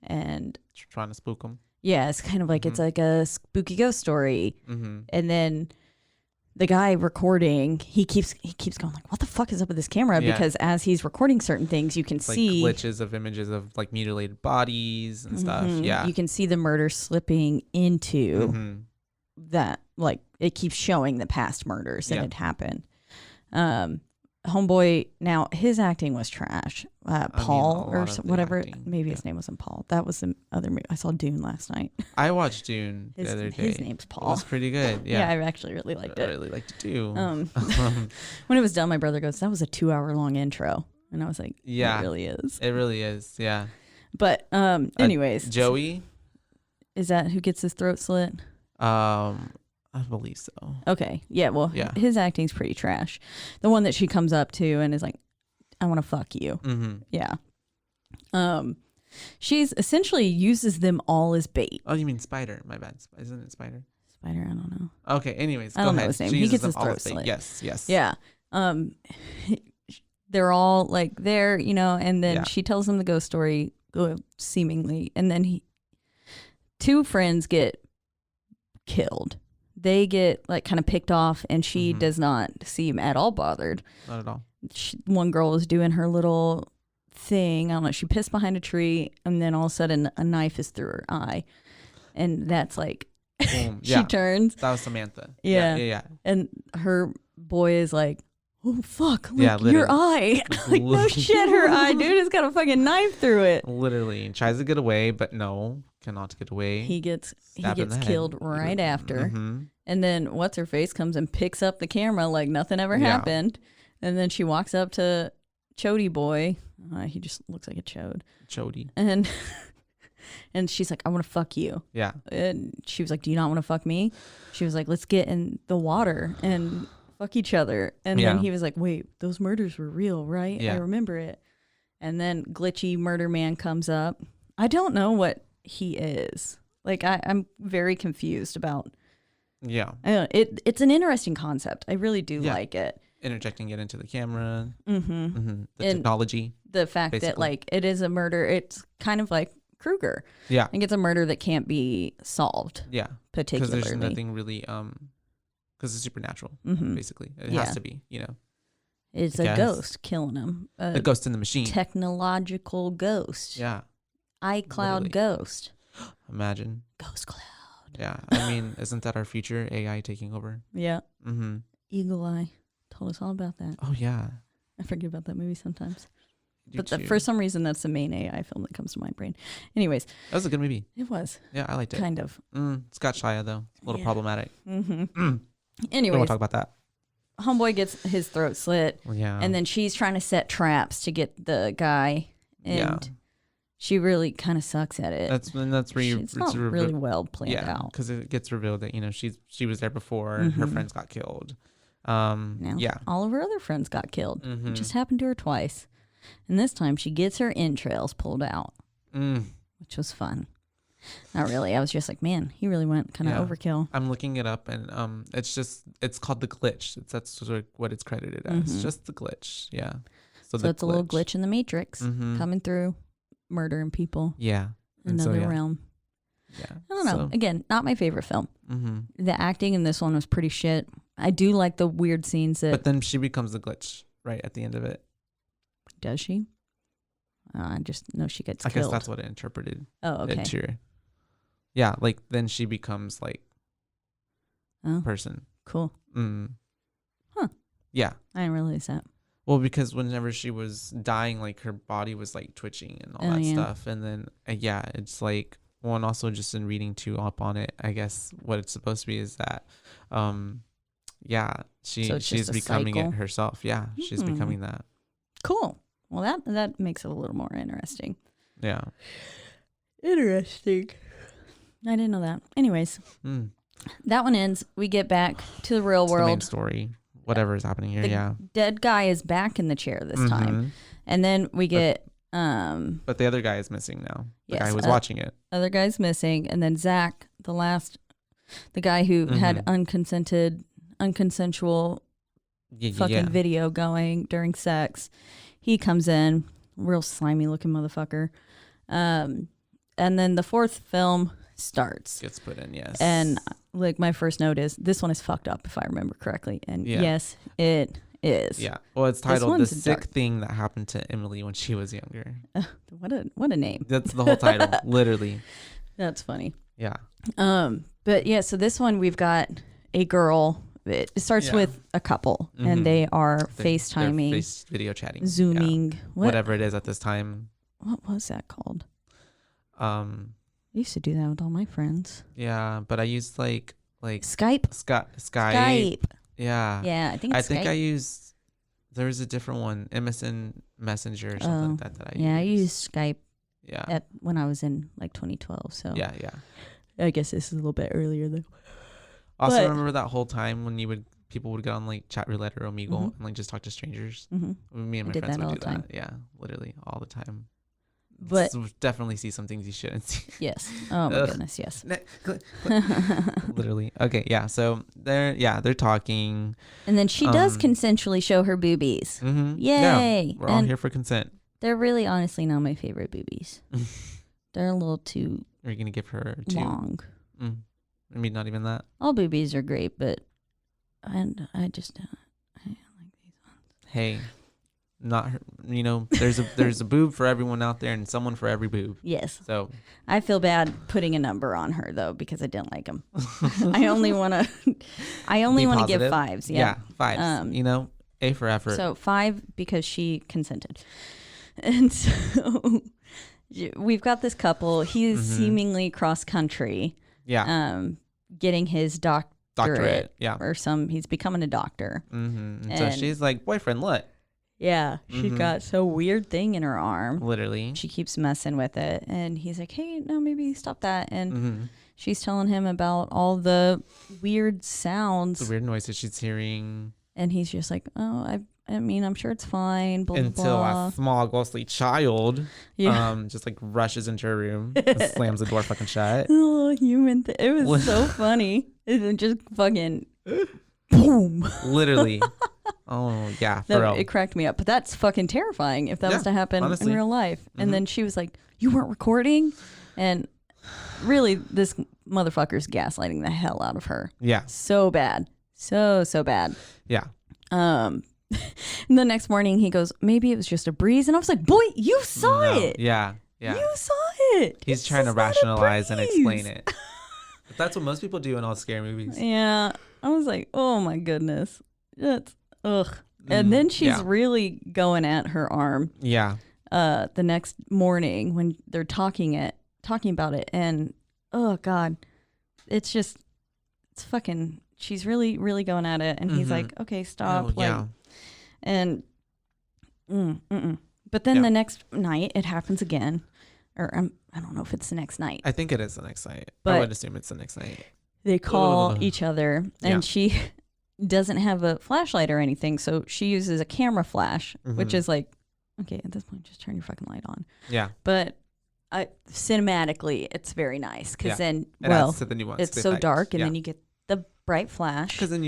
Speaker 4: and
Speaker 5: Trying to spook them.
Speaker 4: yeah, it's kind of like it's like a spooky ghost story. And then the guy recording, he keeps going like, what the fuck is up with this camera?
Speaker 5: Yeah.
Speaker 4: Because as he's recording certain things, you can
Speaker 5: Like
Speaker 4: see
Speaker 5: glitches of images of like mutilated bodies and stuff. Yeah.
Speaker 4: you can see the murder slipping into that. Like it keeps showing the past murders that had happened. Homeboy, now his acting was trash. Paul or whatever.
Speaker 5: acting,
Speaker 4: Maybe his name wasn't Paul. That was the other movie. I saw Dune last night.
Speaker 5: I watched Dune the other day.
Speaker 4: His name's
Speaker 5: It
Speaker 4: Paul.
Speaker 5: was pretty good. Yeah.
Speaker 4: I actually really liked
Speaker 5: I
Speaker 4: it.
Speaker 5: really liked it too.
Speaker 4: When it was done, my brother goes, "That was a 2-hour long intro," and I was like,
Speaker 5: Yeah.
Speaker 4: it really is."
Speaker 5: It really is. Yeah.
Speaker 4: But anyways,
Speaker 5: Joey.
Speaker 4: is that who gets his throat slit?
Speaker 5: I believe so.
Speaker 4: Okay, yeah. Well,
Speaker 5: Yeah.
Speaker 4: his acting's pretty trash. The one that she comes up to and is like, "I want to fuck you." Yeah. She's essentially uses them all as bait.
Speaker 5: Oh, you mean Spider? My bad. Isn't it Spider?
Speaker 4: Spider, I don't know.
Speaker 5: Okay. Anyways,
Speaker 4: I
Speaker 5: go
Speaker 4: don't know
Speaker 5: ahead.
Speaker 4: his name.
Speaker 5: She
Speaker 4: He
Speaker 5: uses
Speaker 4: gets
Speaker 5: them
Speaker 4: his
Speaker 5: all
Speaker 4: throat
Speaker 5: as bait.
Speaker 4: slit.
Speaker 5: Yes.
Speaker 4: Yeah. They're all like there, and then she tells them the ghost story, seemingly, and then two friends get killed. They get like kind of picked off, and she does not seem at all bothered.
Speaker 5: Not at all.
Speaker 4: One girl is doing her little thing. I don't know. She pissed behind a tree, and then all of a sudden a knife is through her eye, and that's like
Speaker 5: Boom.
Speaker 4: she
Speaker 5: Yeah.
Speaker 4: turns.
Speaker 5: That was Samantha.
Speaker 4: Yeah.
Speaker 5: Yeah.
Speaker 4: And her boy is like, "Oh fuck! Look,
Speaker 5: Yeah,
Speaker 4: your
Speaker 5: literally.
Speaker 4: eye!" Like, no shit, her eye, dude, has got a fucking knife through it.
Speaker 5: Literally. And tries to get away, but no, cannot get away.
Speaker 4: He gets
Speaker 5: Stabbed in the head.
Speaker 4: killed right after, and then what's her face comes and picks up the camera like nothing ever happened, and then she walks up to Chody boy. He just looks like a chode.
Speaker 5: Chody.
Speaker 4: And she's like, "I want to fuck you."
Speaker 5: Yeah.
Speaker 4: And she was like, "Do you not want to fuck me?" She was like, "Let's get in the water and fuck each other." And then he was like, "Wait, those murders were real, right?
Speaker 5: Yeah.
Speaker 4: I remember it." And then glitchy murder man comes up. I don't know what he is. Like, I'm very confused about.
Speaker 5: Yeah.
Speaker 4: I don't know, it's an interesting concept. I really do like it.
Speaker 5: Interjecting it into the camera.
Speaker 4: Mm-hmm.
Speaker 5: The technology.
Speaker 4: The fact that
Speaker 5: basically.
Speaker 4: like it is a murder. It's kind of like Kruger.
Speaker 5: Yeah.
Speaker 4: I think it's a murder that can't be solved.
Speaker 5: Yeah.
Speaker 4: Particularly.
Speaker 5: Because there's nothing really, because it's supernatural, basically. It has to be,
Speaker 4: It's
Speaker 5: I
Speaker 4: a
Speaker 5: guess.
Speaker 4: ghost killing him.
Speaker 5: The ghost in the machine.
Speaker 4: Technological ghost.
Speaker 5: Yeah.
Speaker 4: iCloud
Speaker 5: Literally.
Speaker 4: ghost.
Speaker 5: Imagine.
Speaker 4: Ghost cloud.
Speaker 5: Yeah. I mean, isn't that our future? AI taking over?
Speaker 4: Yeah.
Speaker 5: Mm-hmm.
Speaker 4: Eagle Eye told us all about that.
Speaker 5: Oh, yeah.
Speaker 4: I forget about that movie sometimes.
Speaker 5: You
Speaker 4: But
Speaker 5: too.
Speaker 4: for some reason, that's the main AI film that comes to my brain. Anyways,
Speaker 5: That was a good movie.
Speaker 4: it was
Speaker 5: Yeah, I liked it.
Speaker 4: kind of.
Speaker 5: Scott Shia, though. A little
Speaker 4: Yeah.
Speaker 5: problematic.
Speaker 4: Mm-hmm.
Speaker 5: We don't want
Speaker 4: Anyways,
Speaker 5: to talk about that.
Speaker 4: homeboy gets his throat slit,
Speaker 5: Well, yeah.
Speaker 4: and then she's trying to set traps to get the guy, and
Speaker 5: Yeah.
Speaker 4: she really kind of sucks at it.
Speaker 5: That's where you.
Speaker 4: It's not really well planned out.
Speaker 5: because it gets revealed that she was there before and her friends got killed.
Speaker 4: Now, all of her other friends got killed. It just happened to her twice. And this time she gets her entrails pulled out. which was fun. Not really. I was just like, man, he really went kind of overkill.
Speaker 5: I'm looking it up, and it's called the glitch. That's sort of what it's credited as.
Speaker 4: Mm-hmm.
Speaker 5: Just the glitch. Yeah.
Speaker 4: So it's a little glitch in the Matrix coming through, murdering people.
Speaker 5: Yeah.
Speaker 4: Another realm.
Speaker 5: Yeah.
Speaker 4: I don't know.
Speaker 5: So,
Speaker 4: Again, not my favorite film.
Speaker 5: mm-hmm.
Speaker 4: The acting in this one was pretty shit. I do like the weird scenes that.
Speaker 5: But then she becomes the glitch right at the end of it.
Speaker 4: Does she? I just know she gets
Speaker 5: I
Speaker 4: killed.
Speaker 5: guess that's what it interpreted.
Speaker 4: Oh, okay.
Speaker 5: Yeah, like then she becomes like
Speaker 4: Oh,
Speaker 5: person.
Speaker 4: cool. Huh.
Speaker 5: Yeah.
Speaker 4: I didn't realize that.
Speaker 5: Well, because whenever she was dying, like her body was like twitching and all that stuff. And then, it's like, well, and also just in reading too up on it, I guess what it's supposed to be is that, she's becoming
Speaker 4: cycle?
Speaker 5: it herself. Yeah, she's becoming that.
Speaker 4: Cool. Well, that makes it a little more interesting.
Speaker 5: Yeah.
Speaker 4: Interesting. I didn't know that. Anyways, that one ends. We get back to the real
Speaker 5: It's
Speaker 4: world.
Speaker 5: the main story. Whatever is happening here.
Speaker 4: The dead guy is back in the chair this time. And then we get
Speaker 5: but the other guy is missing now. The guy who was watching it.
Speaker 4: Other guy's missing, and then Zach, the guy who had unconsensual fucking video going during sex, he comes in, real slimy looking motherfucker. And then the fourth film starts.
Speaker 5: Gets put in, yes.
Speaker 4: And like my first note is this one is fucked up if I remember correctly. And yes, it is.
Speaker 5: Yeah. Well, it's titled The
Speaker 4: one's
Speaker 5: Sick
Speaker 4: dark.
Speaker 5: Thing That Happened to Emily When She Was Younger.
Speaker 4: What a name.
Speaker 5: That's the whole title, literally.
Speaker 4: That's funny.
Speaker 5: Yeah.
Speaker 4: But yeah, so this one we've got a girl. It starts with a couple, and they are FaceTiming,
Speaker 5: face video chatting,
Speaker 4: Zooming,
Speaker 5: whatever it is at this time.
Speaker 4: What was that called? I used to do that with all my friends.
Speaker 5: Yeah, but I used like
Speaker 4: Skype.
Speaker 5: Skype. Yeah.
Speaker 4: Yeah, I think
Speaker 5: I used. There was a different one, MSN Messenger or something like that.
Speaker 4: I used Skype.
Speaker 5: Yeah.
Speaker 4: When I was in like 2012. So
Speaker 5: yeah.
Speaker 4: I guess this is a little bit earlier though.
Speaker 5: Also, remember that whole time when people would get on like Chat Roulette or Omegle and like just talk to strangers. Me and my friends would do that. Yeah, literally all the time.
Speaker 4: But
Speaker 5: definitely see some things you shouldn't see.
Speaker 4: Yes. Oh my goodness. Yes.
Speaker 5: Literally. Okay. Yeah. So they're talking.
Speaker 4: And then she does consensually show her boobies. Yay!
Speaker 5: Yeah, we're all here for consent.
Speaker 4: They're really, honestly, not my favorite boobies. They're a little too.
Speaker 5: Are you gonna give her two?
Speaker 4: Long.
Speaker 5: I mean, not even that.
Speaker 4: All boobies are great, but I just don't like these ones.
Speaker 5: Hey, not her, there's a boob for everyone out there and someone for every boob.
Speaker 4: Yes.
Speaker 5: So
Speaker 4: I feel bad putting a number on her though because I didn't like them. I only want to give 5s. Yeah,
Speaker 5: 5s. A for effort.
Speaker 4: So 5 because she consented, and so we've got this couple. He's seemingly cross country.
Speaker 5: Yeah.
Speaker 4: Getting his doctorate.
Speaker 5: Yeah.
Speaker 4: Or he's becoming a doctor.
Speaker 5: And so she's like, boyfriend, look.
Speaker 4: Yeah. She got some weird thing in her arm.
Speaker 5: Literally.
Speaker 4: She keeps messing with it. And he's like, hey, no, maybe stop that. And she's telling him about all the weird sounds.
Speaker 5: The weird noises she's hearing.
Speaker 4: And he's just like, oh, I mean, I'm sure it's fine. Blah,
Speaker 5: Until
Speaker 4: blah.
Speaker 5: a small ghostly child just like rushes into her room and slams the door fucking shut.
Speaker 4: Oh, human it was so funny. It just fucking boom.
Speaker 5: Literally. Oh, yeah, for real.
Speaker 4: It cracked me up. But that's fucking terrifying if that was to happen
Speaker 5: honestly.
Speaker 4: in real life. And then she was like, you weren't recording? And really, this motherfucker's gaslighting the hell out of her.
Speaker 5: Yeah.
Speaker 4: So bad. So bad.
Speaker 5: Yeah.
Speaker 4: And the next morning he goes, maybe it was just a breeze. And I was like, boy, you saw it.
Speaker 5: Yeah.
Speaker 4: You saw it.
Speaker 5: He's trying to rationalize and explain it. But that's what most people do in all scary movies.
Speaker 4: Yeah. I was like, oh my goodness. That's ugh. And then she's really going at her arm.
Speaker 5: Yeah.
Speaker 4: The next morning when they're talking about it, and oh god, it's fucking. She's really, really going at it, and he's like, okay, stop. And but then the next night it happens again, or I don't know if it's the next night.
Speaker 5: I think it is the next night.
Speaker 4: But
Speaker 5: I would assume it's the next night.
Speaker 4: They call each other, and she doesn't have a flashlight or anything, so she uses a camera flash, which is like, okay, at this point, just turn your fucking light on.
Speaker 5: Yeah.
Speaker 4: But cinematically, it's very nice because then,
Speaker 5: It adds to the nuance
Speaker 4: it's
Speaker 5: to the
Speaker 4: so
Speaker 5: effect.
Speaker 4: dark, and
Speaker 5: Yeah.
Speaker 4: then you get the bright flash.
Speaker 5: Because then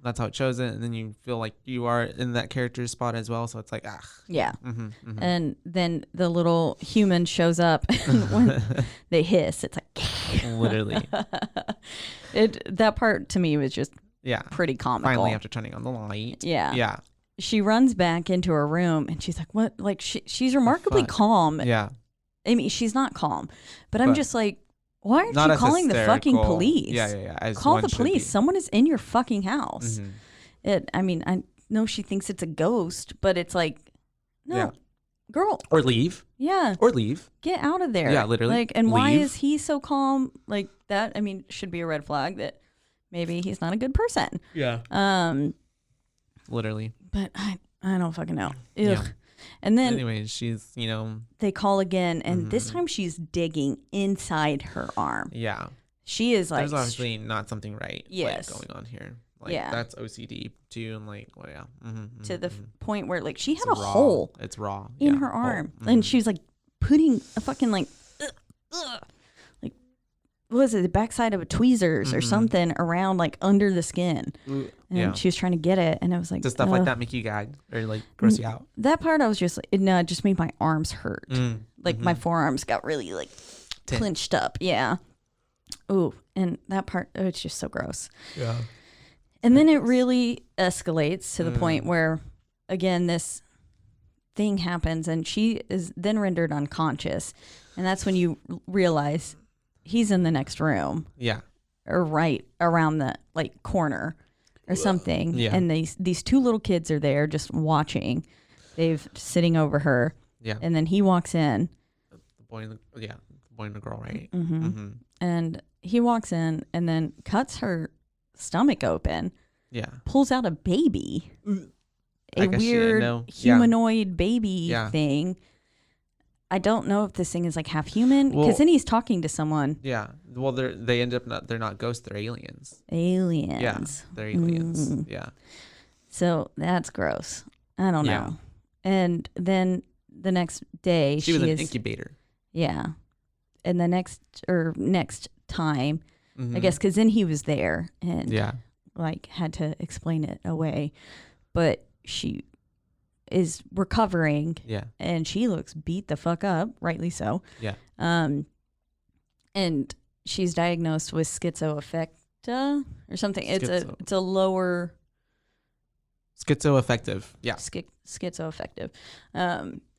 Speaker 5: that's how it shows it, and then you feel like you are in that character's spot as well. So it's like,
Speaker 4: Yeah. And then the little human shows up, and when they hiss, it's like
Speaker 5: literally,
Speaker 4: that part to me was just pretty comical.
Speaker 5: Finally, after turning on the light,
Speaker 4: yeah. She runs back into her room, and she's like, "What?" Like she's remarkably calm.
Speaker 5: Yeah.
Speaker 4: I mean, she's not calm, but I'm just like, why aren't
Speaker 5: not
Speaker 4: you
Speaker 5: as
Speaker 4: calling the fucking
Speaker 5: hysterical.
Speaker 4: police?
Speaker 5: Yeah. As
Speaker 4: Call
Speaker 5: one
Speaker 4: the
Speaker 5: should
Speaker 4: police.
Speaker 5: be.
Speaker 4: Someone is in your fucking house. I mean, I know she thinks it's a ghost, but it's like, no, girl.
Speaker 5: Or leave.
Speaker 4: Yeah.
Speaker 5: Or leave.
Speaker 4: Get out of there.
Speaker 5: Yeah, literally.
Speaker 4: Like, and why
Speaker 5: Leave.
Speaker 4: is he so calm like that? I mean, should be a red flag that maybe he's not a good person.
Speaker 5: Yeah. Literally.
Speaker 4: But I don't fucking know. Ugh.
Speaker 5: Yeah.
Speaker 4: And then
Speaker 5: anyways, she's,
Speaker 4: they call again, and this time she's digging inside her arm.
Speaker 5: Yeah.
Speaker 4: She is like,
Speaker 5: there's obviously not something right
Speaker 4: Yes.
Speaker 5: going on here. Like,
Speaker 4: Yeah.
Speaker 5: that's OCD too. And like, well, yeah.
Speaker 4: to the point where like she had
Speaker 5: It's
Speaker 4: a
Speaker 5: raw.
Speaker 4: hole
Speaker 5: It's raw.
Speaker 4: in
Speaker 5: Yeah,
Speaker 4: her
Speaker 5: hole.
Speaker 4: arm, and she was like putting a fucking like what was it, the backside of a tweezers or something around like under the skin, and she was trying to get it, and it was like
Speaker 5: Does stuff like that make you gag or like gross you out?
Speaker 4: That part I was just like, no, it just made my arms hurt. Like my forearms got really like clenched up. Yeah. Ooh, and that part, it's just so gross.
Speaker 5: Yeah.
Speaker 4: And then it really escalates to the point where, again, this thing happens, and she is then rendered unconscious, and that's when you realize he's in the next room.
Speaker 5: Yeah.
Speaker 4: Or right around the like corner or something.
Speaker 5: Yeah.
Speaker 4: And these two little kids are there just watching. They've sitting over her.
Speaker 5: Yeah.
Speaker 4: And then he walks in.
Speaker 5: The boy and the girl, right?
Speaker 4: And he walks in and then cuts her stomach open.
Speaker 5: Yeah.
Speaker 4: Pulls out a baby.
Speaker 5: I
Speaker 4: A
Speaker 5: guess she-
Speaker 4: weird
Speaker 5: no.
Speaker 4: humanoid baby thing. I don't know if this thing is like half human, because then he's talking to someone.
Speaker 5: Yeah. Well, they end up they're not ghosts, they're aliens.
Speaker 4: Aliens.
Speaker 5: Yeah. They're aliens. Yeah.
Speaker 4: So that's gross. I don't
Speaker 5: Yeah.
Speaker 4: know. And then the next day
Speaker 5: She was an incubator.
Speaker 4: Yeah. And the next time,
Speaker 5: Mm-hmm.
Speaker 4: I guess, because then he was there and
Speaker 5: Yeah.
Speaker 4: like had to explain it away. But she is recovering.
Speaker 5: Yeah.
Speaker 4: And she looks beat the fuck up, rightly so.
Speaker 5: Yeah.
Speaker 4: And she's diagnosed with schizoaffecta or something. It's a lower
Speaker 5: Schizoaffective. Yeah.
Speaker 4: schizoaffective.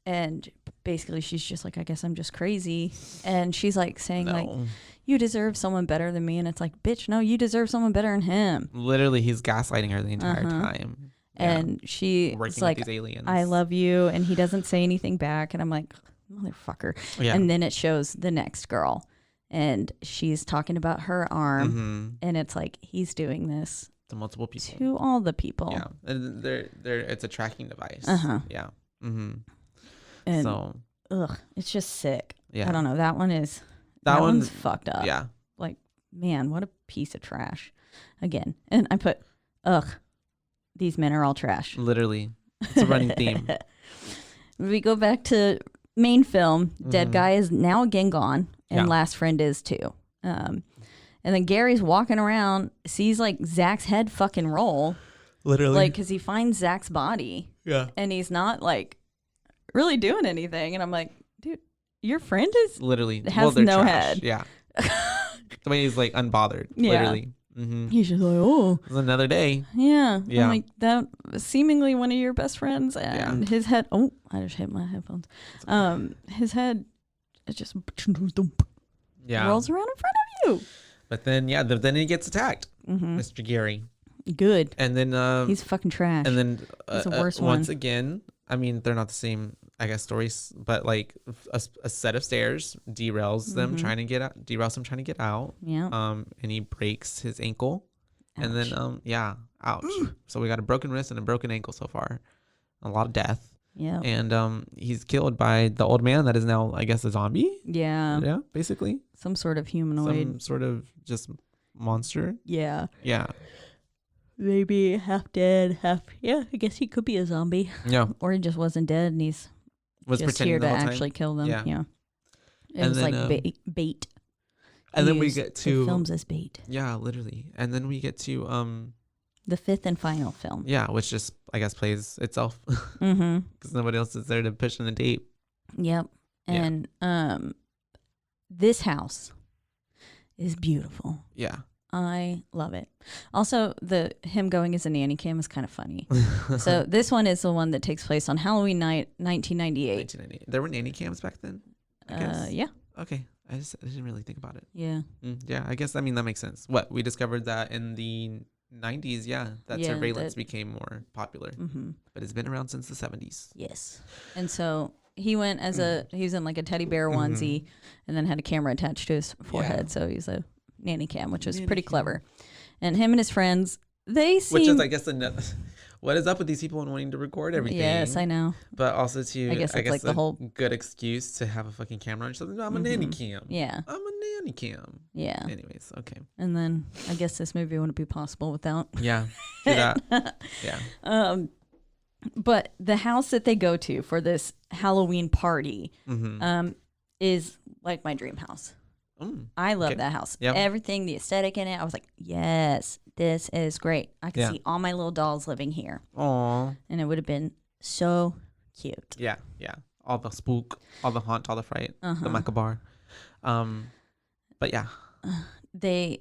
Speaker 4: And basically she's just like, I guess I'm just crazy. And she's like saying like, you deserve someone better than me. And it's like, bitch, no, you deserve someone better than him.
Speaker 5: Literally, he's gaslighting her the entire time. Yeah.
Speaker 4: And she's
Speaker 5: Working
Speaker 4: like,
Speaker 5: with these aliens.
Speaker 4: I love you. And he doesn't say anything back. And I'm like, motherfucker.
Speaker 5: Yeah.
Speaker 4: And then it shows the next girl. And she's talking about her arm. And it's like, he's doing this
Speaker 5: to multiple people.
Speaker 4: to all the people.
Speaker 5: Yeah. And it's a tracking device. Yeah.
Speaker 4: And
Speaker 5: So,
Speaker 4: it's just sick.
Speaker 5: yeah.
Speaker 4: I don't know. That one's fucked up.
Speaker 5: Yeah.
Speaker 4: Like, man, what a piece of trash. Again. And I put, these men are all trash.
Speaker 5: Literally. It's a running theme.
Speaker 4: We go back to main film. Dead guy is now again gone, and last friend is too. And then Gary's walking around, sees like Zach's head fucking roll.
Speaker 5: Literally.
Speaker 4: Like, because he finds Zach's body.
Speaker 5: Yeah.
Speaker 4: And he's not like really doing anything. And I'm like, dude, your friend is
Speaker 5: Literally.
Speaker 4: has
Speaker 5: they're
Speaker 4: no
Speaker 5: trash.
Speaker 4: head.
Speaker 5: Yeah. The way he's like unbothered.
Speaker 4: Yeah.
Speaker 5: Literally.
Speaker 4: He's just like, oh.
Speaker 5: It was another day.
Speaker 4: Yeah.
Speaker 5: Yeah.
Speaker 4: I'm like, that was seemingly one of your best friends. And his head, I just hit my headphones. His head, it just rolls around in front of you.
Speaker 5: But then, then he gets attacked. Mr. Gary.
Speaker 4: Good.
Speaker 5: And then
Speaker 4: He's fucking trash.
Speaker 5: and then
Speaker 4: He's the worst
Speaker 5: once
Speaker 4: one.
Speaker 5: again, I mean, they're not the same, I guess, stories, but like a set of stairs derails them trying to get out.
Speaker 4: Yeah.
Speaker 5: And he breaks his ankle. And then ouch. So we got a broken wrist and a broken ankle so far. A lot of death.
Speaker 4: Yeah.
Speaker 5: And he's killed by the old man that is now, I guess, a zombie.
Speaker 4: Yeah.
Speaker 5: Yeah, basically.
Speaker 4: Some sort of humanoid.
Speaker 5: Some sort of just monster.
Speaker 4: Yeah.
Speaker 5: Yeah.
Speaker 4: Maybe half dead, half. Yeah, I guess he could be a zombie.
Speaker 5: Yeah.
Speaker 4: Or he just wasn't dead and he's
Speaker 5: Was
Speaker 4: just
Speaker 5: pretending
Speaker 4: here
Speaker 5: the
Speaker 4: to
Speaker 5: whole time?
Speaker 4: actually kill them.
Speaker 5: Yeah.
Speaker 4: Yeah. It
Speaker 5: And
Speaker 4: was
Speaker 5: then,
Speaker 4: like bait.
Speaker 5: And then we
Speaker 4: Used
Speaker 5: get
Speaker 4: the
Speaker 5: to
Speaker 4: films as bait.
Speaker 5: Yeah, literally. And then we get to
Speaker 4: The fifth and final film.
Speaker 5: yeah, which just I guess plays itself
Speaker 4: Mm-hmm.
Speaker 5: because nobody else is there to push in the date.
Speaker 4: Yep.
Speaker 5: Yeah.
Speaker 4: And this house is beautiful.
Speaker 5: Yeah.
Speaker 4: I love it. Also, him going as a nanny cam is kind of funny. So this one is the one that takes place on Halloween night, 1998.
Speaker 5: 1998. There were nanny cams back then, I guess.
Speaker 4: Yeah.
Speaker 5: Okay. I didn't really think about it.
Speaker 4: Yeah.
Speaker 5: Yeah, I guess, I mean, that makes sense. What, we discovered that in the 90s, yeah, that
Speaker 4: Yeah,
Speaker 5: surveillance became more popular.
Speaker 4: Mm-hmm.
Speaker 5: But it's been around since the 70s.
Speaker 4: Yes. And so he went as he was in like a teddy bear onesie and then had a camera attached to his forehead.
Speaker 5: Yeah.
Speaker 4: So he's a nanny cam, which was
Speaker 5: Nanny
Speaker 4: pretty
Speaker 5: cam.
Speaker 4: clever. And him and his friends, they seem...
Speaker 5: Which is, I guess, what is up with these people and wanting to record everything?
Speaker 4: Yes, I know.
Speaker 5: But also, to
Speaker 4: I guess it's like the whole...
Speaker 5: good excuse to have a fucking camera on yourself. No, I'm a nanny cam.
Speaker 4: Yeah.
Speaker 5: I'm a nanny cam.
Speaker 4: Yeah.
Speaker 5: Anyways, okay.
Speaker 4: And then I guess this movie wouldn't be possible without...
Speaker 5: Yeah. Do that. Yeah.
Speaker 4: But the house that they go to for this Halloween party is like my dream house. I love that house.
Speaker 5: Yep.
Speaker 4: Everything, the aesthetic in it. I was like, yes, this is great. I could
Speaker 5: Yeah.
Speaker 4: see all my little dolls living here.
Speaker 5: Aw.
Speaker 4: And it would have been so cute.
Speaker 5: Yeah. Yeah. All the spook, all the haunt, all the fright, the macabre. But yeah.
Speaker 4: They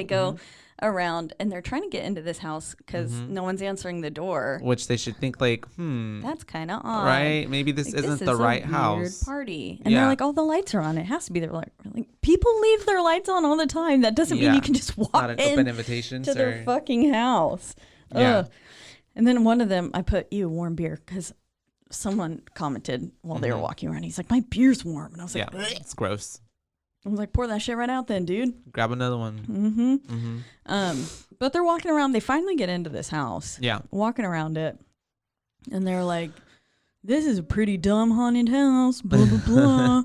Speaker 4: go around and they're trying to get into this house because no one's answering the door.
Speaker 5: Which they should think like,
Speaker 4: That's kind of odd.
Speaker 5: right? Maybe this
Speaker 4: Like,
Speaker 5: isn't
Speaker 4: this
Speaker 5: the
Speaker 4: is
Speaker 5: right
Speaker 4: a
Speaker 5: house.
Speaker 4: weird party. And
Speaker 5: Yeah.
Speaker 4: they're like, oh, the lights are on. It has to be their light. Like, people leave their lights on all the time. That doesn't mean
Speaker 5: Yeah.
Speaker 4: you can just walk
Speaker 5: Not an open
Speaker 4: in
Speaker 5: invitation,
Speaker 4: to their
Speaker 5: sir.
Speaker 4: fucking house.
Speaker 5: Yeah.
Speaker 4: Ugh. And then one of them, I put, warm beer, because someone commented while they were walking around. He's like, my beer's warm. And I was like,
Speaker 5: Yeah. It's gross.
Speaker 4: I was like, pour that shit right out then, dude.
Speaker 5: Grab another one.
Speaker 4: But they're walking around. They finally get into this house.
Speaker 5: Yeah.
Speaker 4: Walking around it. And they're like, this is a pretty dumb haunted house, blah, blah, blah.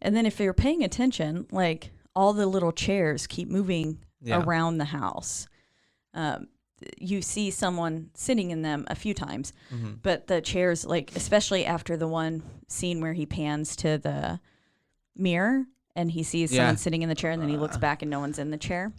Speaker 4: And then if you're paying attention, like all the little chairs keep moving around the house. You see someone sitting in them a few times, but the chairs, like, especially after the one scene where he pans to the mirror and he sees someone sitting in the chair and then he looks back and no one's in the chair.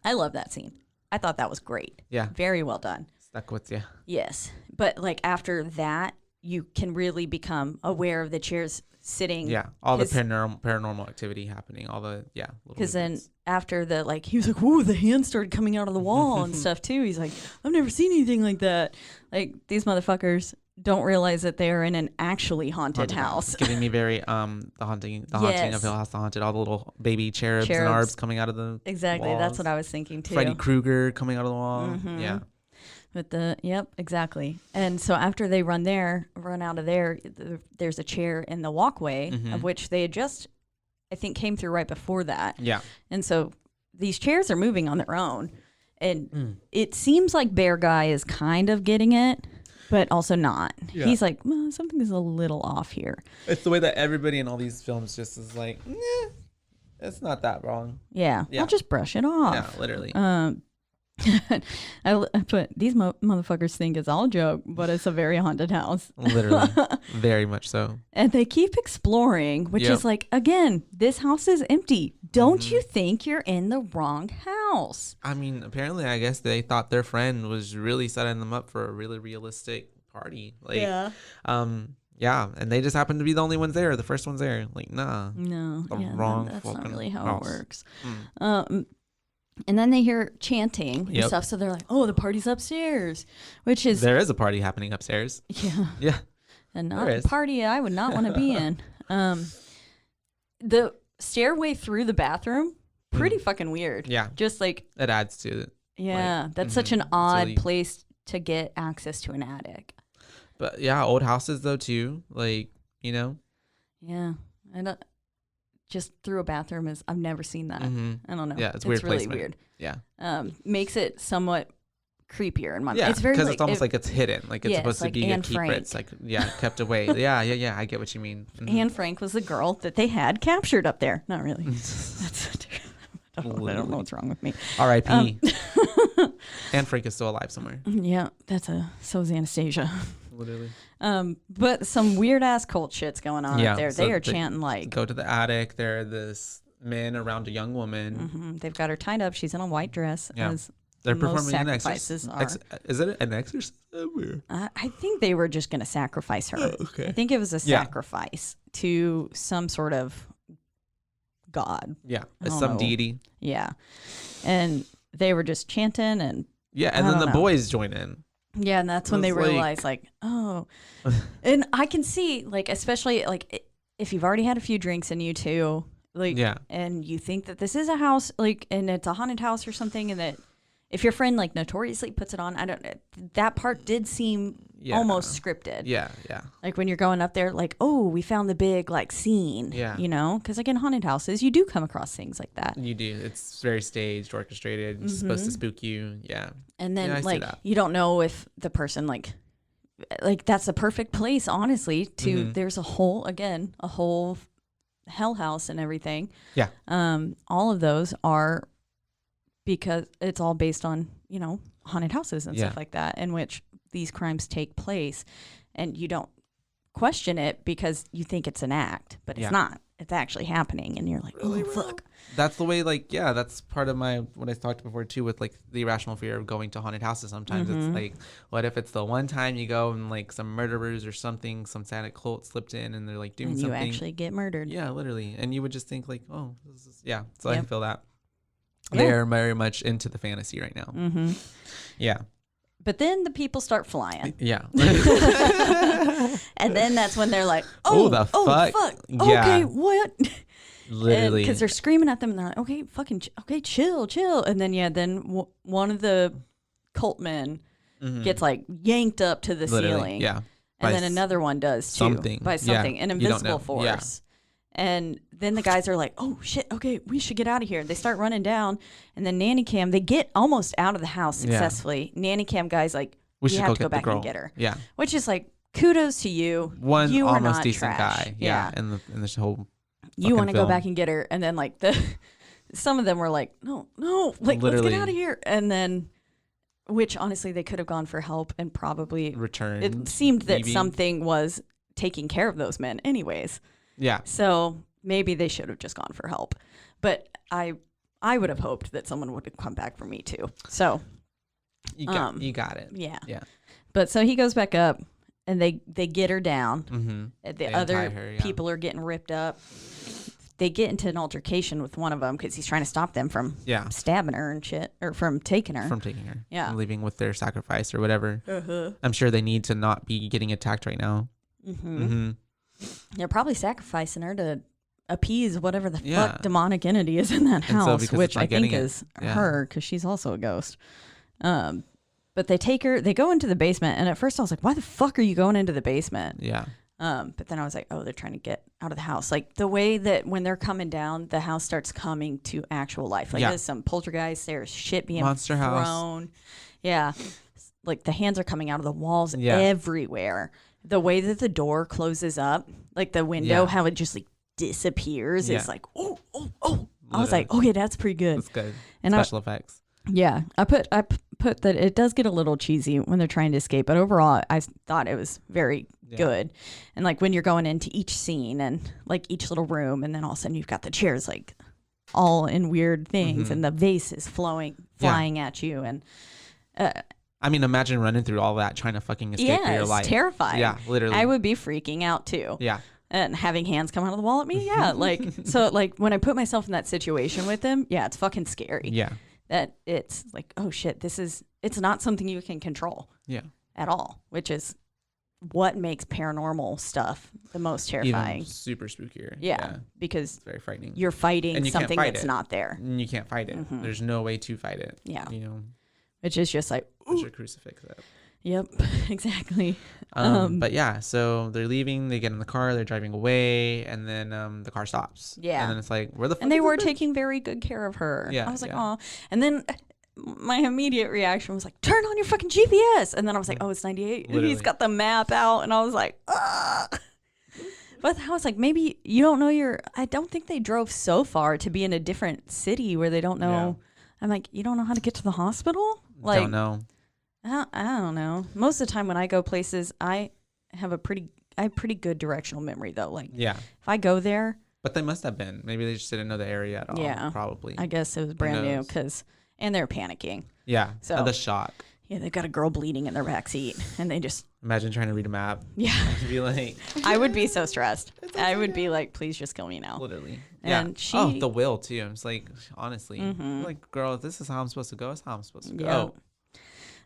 Speaker 4: I love that scene. I thought that was great.
Speaker 5: Yeah.
Speaker 4: Very well done.
Speaker 5: Stuck with you.
Speaker 4: Yes. But like after that, you can really become aware of the chairs sitting.
Speaker 5: Yeah. All the paranormal activity happening. All the,
Speaker 4: Because then after the, like, he was like, ooh, the hand started coming out of the wall and stuff too. He's like, I've never seen anything like that. Like, these motherfuckers don't realize that they are in an actually haunted house.
Speaker 5: It's giving me very, the haunting of Hill House, the haunted, all the little baby cherubs and arbs coming out of the
Speaker 4: Exactly.
Speaker 5: walls.
Speaker 4: That's what I was thinking too.
Speaker 5: Freddy Krueger coming out of the wall. Yeah.
Speaker 4: With exactly. And so after they run out of there, there's a chair in the walkway of which they had just, I think, came through right before that. Yeah. And so these chairs are moving on their own. And it seems like Bear Guy is kind of getting it, but also not. Yeah. He's like, well, something is a little off here.
Speaker 5: It's the way that everybody in all these films just is like, it's not that wrong.
Speaker 4: Yeah. I'll just brush it off.
Speaker 5: Yeah, literally.
Speaker 4: I put, these motherfuckers think it's all a joke, but it's a very haunted house.
Speaker 5: Literally. Very much so.
Speaker 4: And they keep exploring, which is like, again, this house is empty. Don't you think you're in the wrong house?
Speaker 5: I mean, apparently, I guess they thought their friend was really setting them up for a really realistic party. Like, yeah, and they just happened to be the only ones there, the first ones there. Like, nah.
Speaker 4: No.
Speaker 5: Wrong
Speaker 4: that's not really how
Speaker 5: house.
Speaker 4: It works. And then they hear chanting and stuff, so they're like, oh, the party's upstairs, which is...
Speaker 5: There is a party happening upstairs.
Speaker 4: Yeah.
Speaker 5: Yeah.
Speaker 4: And not a party I would not want to be in. The stairway through the bathroom, pretty fucking weird.
Speaker 5: Yeah.
Speaker 4: Just like...
Speaker 5: It adds to it.
Speaker 4: Yeah,
Speaker 5: like,
Speaker 4: that's such an odd place to get access to an attic.
Speaker 5: But yeah, old houses though too, like, you know?
Speaker 4: Yeah. And just through a bathroom is, I've never seen that. I don't know.
Speaker 5: Yeah, it's weird
Speaker 4: really
Speaker 5: placement.
Speaker 4: Weird.
Speaker 5: Yeah.
Speaker 4: Makes it somewhat creepier in my mind.
Speaker 5: Yeah,
Speaker 4: it's very
Speaker 5: because it's almost like it's hidden. Like it's supposed to be a
Speaker 4: Anne
Speaker 5: keeper.
Speaker 4: Frank.
Speaker 5: It's like, kept away. Yeah. I get what you mean.
Speaker 4: Anne Frank was the girl that they had captured up there. Not really. I don't know what's wrong with me.
Speaker 5: R.I.P. Anne Frank is still alive somewhere.
Speaker 4: Yeah, so is Anastasia.
Speaker 5: Literally.
Speaker 4: But some weird ass cult shit's going on up there.
Speaker 5: So
Speaker 4: they are chanting like,
Speaker 5: go to the attic. There are this men around a young woman.
Speaker 4: They've got her tied up. She's in a white dress.
Speaker 5: Yeah.
Speaker 4: As
Speaker 5: They're
Speaker 4: most
Speaker 5: performing an
Speaker 4: sacrifices
Speaker 5: exorcism. Is it an exorcism? Or?
Speaker 4: I think they were just going to sacrifice her.
Speaker 5: Oh, okay.
Speaker 4: I think it was a sacrifice to some sort of god.
Speaker 5: Yeah,
Speaker 4: I don't
Speaker 5: some
Speaker 4: know.
Speaker 5: deity.
Speaker 4: Yeah. And they were just chanting and
Speaker 5: Yeah, and then the boys join in.
Speaker 4: yeah, and that's when they realized like, oh. And I can see like, especially like if you've already had a few drinks in you too, like, and you think that this is a house, like, and it's a haunted house or something, and that if your friend like notoriously puts it on, that part did seem almost scripted. Yeah. Like when you're going up there, like, oh, we found the big like scene. Yeah. You know, because like in haunted houses, you do come across things like that.
Speaker 5: You do. It's very staged, orchestrated. It's supposed to spook you. Yeah.
Speaker 4: And then like you don't know if the person like that's a perfect place, honestly. To there's a whole hell house and everything.
Speaker 5: Yeah.
Speaker 4: All of those are. Because it's all based on, you know, haunted houses and stuff like that, in which these crimes take place, and you don't question it because you think it's an act, but it's not. It's actually happening, and you're like, oh, fuck.
Speaker 5: That's the way, like, that's part of what I talked before, too, with, like, the irrational fear of going to haunted houses. Sometimes it's like, what if it's the one time you go and, like, some murderers or something, some satanic cult slipped in, and they're, like, doing something.
Speaker 4: And you actually get murdered.
Speaker 5: Yeah, literally. And you would just think, like, oh, this is, so I feel that. They're very much into the fantasy right now. Yeah.
Speaker 4: But then the people start flying.
Speaker 5: Yeah.
Speaker 4: And then that's when they're like,
Speaker 5: fuck. Yeah.
Speaker 4: Okay, what?
Speaker 5: Literally.
Speaker 4: Because they're screaming at them and they're like, okay, chill. And then one of the cult men gets like yanked up to the ceiling.
Speaker 5: Yeah.
Speaker 4: And then another one does too. By something. An invisible force. Yeah. And then the guys are like, oh, shit, okay, we should get out of here. They start running down. And then Nanny Cam, they get almost out of the house successfully. Nanny Cam guy's like, we have to go back and get her.
Speaker 5: Yeah.
Speaker 4: Which is like, kudos to you.
Speaker 5: You
Speaker 4: almost
Speaker 5: not decent
Speaker 4: trash.
Speaker 5: Guy. Yeah. In this whole
Speaker 4: you want to go back and get her. And then like some of them were like, no, like, let's get out of here. And then, which honestly, they could have gone for help and probably
Speaker 5: returned.
Speaker 4: It seemed that something was taking care of those men anyways.
Speaker 5: Yeah.
Speaker 4: So maybe they should have just gone for help. But I would have hoped that someone would have come back for me too. So
Speaker 5: you got it.
Speaker 4: Yeah.
Speaker 5: Yeah.
Speaker 4: But so he goes back up and they get her down.
Speaker 5: Mm-hmm.
Speaker 4: The other people are getting ripped up. They get into an altercation with one of them because he's trying to stop them from stabbing her and shit, or from taking her. Yeah.
Speaker 5: And leaving with their sacrifice or whatever. I'm sure they need to not be getting attacked right now.
Speaker 4: They're probably sacrificing her to appease whatever the fuck demonic entity is in that house, which I think is her, because she's also a ghost. But they take her, they go into the basement, and at first I was like, why the fuck are you going into the basement?
Speaker 5: Yeah.
Speaker 4: But then I was like, oh, they're trying to get out of the house. Like the way that when they're coming down, the house starts coming to actual life. Like there's some poltergeist, there's shit being
Speaker 5: Monster
Speaker 4: thrown.
Speaker 5: House.
Speaker 4: Yeah. Like the hands are coming out of the walls everywhere. The way that the door closes up, like the window, how it just like disappears is like, oh. I was like, okay, that's pretty good.
Speaker 5: That's good.
Speaker 4: And
Speaker 5: Special effects.
Speaker 4: Yeah. I put that it does get a little cheesy when they're trying to escape, but overall I thought it was very good. And like when you're going into each scene and like each little room, and then all of a sudden you've got the chairs like all in weird things and the vase is flying at you. And
Speaker 5: I mean, imagine running through all that trying to fucking escape for your life.
Speaker 4: It's terrifying.
Speaker 5: Yeah, literally.
Speaker 4: I would be freaking out too.
Speaker 5: Yeah.
Speaker 4: And having hands come out of the wall at me. Yeah. Like, so like when I put myself in that situation with him, it's fucking scary.
Speaker 5: Yeah.
Speaker 4: That it's like, oh shit, it's not something you can control.
Speaker 5: Yeah.
Speaker 4: At all, which is what makes paranormal stuff the most terrifying.
Speaker 5: Even super spookier.
Speaker 4: Yeah. Because
Speaker 5: it's very frightening.
Speaker 4: You're fighting something that's not there.
Speaker 5: And you can't fight it. There's no way to fight it.
Speaker 4: Yeah.
Speaker 5: You know.
Speaker 4: Which is just like,
Speaker 5: put your crucifix up.
Speaker 4: Yep, exactly.
Speaker 5: But yeah, so they're leaving, they get in the car, they're driving away, and then the car stops.
Speaker 4: Yeah.
Speaker 5: And then it's like, where the fuck
Speaker 4: And they were taking very good care of her.
Speaker 5: Yeah.
Speaker 4: I was like, oh. And then my immediate reaction was like, turn on your fucking GPS. And then I was like, oh, it's 98.
Speaker 5: Literally.
Speaker 4: He's got the map out. And I was like, ah. But I was like, maybe you don't know I don't think they drove so far to be in a different city where they don't know. I'm like, you don't know how to get to the hospital? Like,
Speaker 5: don't know.
Speaker 4: I don't know. Most of the time when I go places, I have pretty good directional memory though. Like,
Speaker 5: Yeah.
Speaker 4: if I go there.
Speaker 5: But they must have been. Maybe they just didn't know the area at all.
Speaker 4: Yeah.
Speaker 5: Probably.
Speaker 4: I guess it was brand new and they're panicking.
Speaker 5: Yeah.
Speaker 4: So
Speaker 5: the shock.
Speaker 4: Yeah, they've got a girl bleeding in their backseat, and they just
Speaker 5: imagine trying to read a map.
Speaker 4: Yeah,
Speaker 5: I'd be like,
Speaker 4: I would be so stressed. I would be like, please just kill me now.
Speaker 5: Literally.
Speaker 4: And
Speaker 5: the will too. I'm just like, honestly, like, girl, if this is how I'm supposed to go, it's how I'm supposed to go.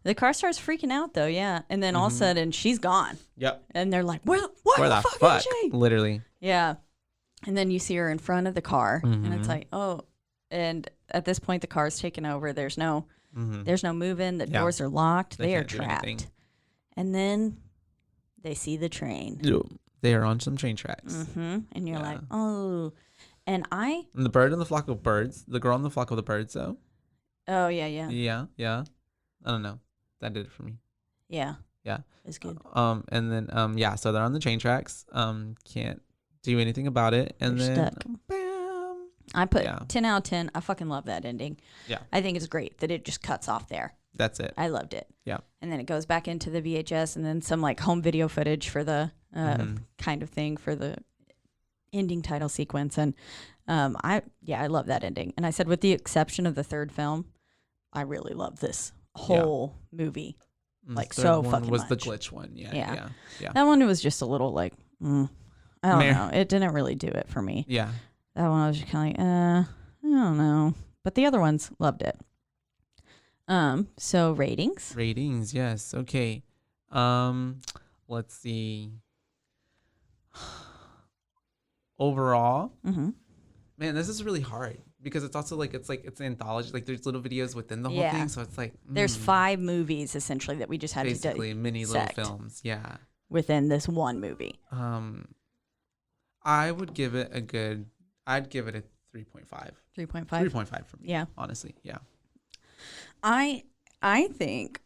Speaker 4: The car starts freaking out though, yeah, and then all of a sudden she's gone.
Speaker 5: Yep.
Speaker 4: And they're like, where the fuck is she?
Speaker 5: Literally.
Speaker 4: Yeah. And then you see her in front of the car, and it's like, oh, and at this point the car's taken over. There's no moving. The doors are locked. They are trapped. And then they see the train.
Speaker 5: They are on some train tracks.
Speaker 4: And you're like, oh. And
Speaker 5: the bird in the flock of birds. The girl in the flock of the birds, though.
Speaker 4: Oh, yeah.
Speaker 5: Yeah. I don't know. That did it for me.
Speaker 4: Yeah.
Speaker 5: Yeah.
Speaker 4: It's good.
Speaker 5: And then, so they're on the train tracks. Can't do anything about it. And
Speaker 4: they're
Speaker 5: then,
Speaker 4: stuck.
Speaker 5: Bam.
Speaker 4: I put 10 out of 10. I fucking love that ending.
Speaker 5: Yeah.
Speaker 4: I think it's great that it just cuts off there.
Speaker 5: That's it.
Speaker 4: I loved it.
Speaker 5: Yeah. And
Speaker 4: then it goes back into the VHS and then some like home video footage for the kind of thing for the ending title sequence. And I love that ending. And I said, with the exception of the third film, I really love this whole movie. Like so fucking
Speaker 5: was
Speaker 4: much.
Speaker 5: The glitch one. Yeah.
Speaker 4: That one was just a little like, I don't know. It didn't really do it for me.
Speaker 5: Yeah.
Speaker 4: That one I was just kind of like, I don't know. But the other ones, loved it. So ratings.
Speaker 5: Ratings, yes. Okay. Let's see. Overall, man, this is really hard because it's also like it's an anthology. Like there's little videos within the whole thing, so it's like
Speaker 4: there's 5 movies essentially that we just had
Speaker 5: basically mini little films. Yeah.
Speaker 4: Within this one movie.
Speaker 5: I would give it I'd give it a 3.5.
Speaker 4: 3.5?
Speaker 5: 3.5 for me.
Speaker 4: Yeah.
Speaker 5: Honestly, yeah.
Speaker 4: I think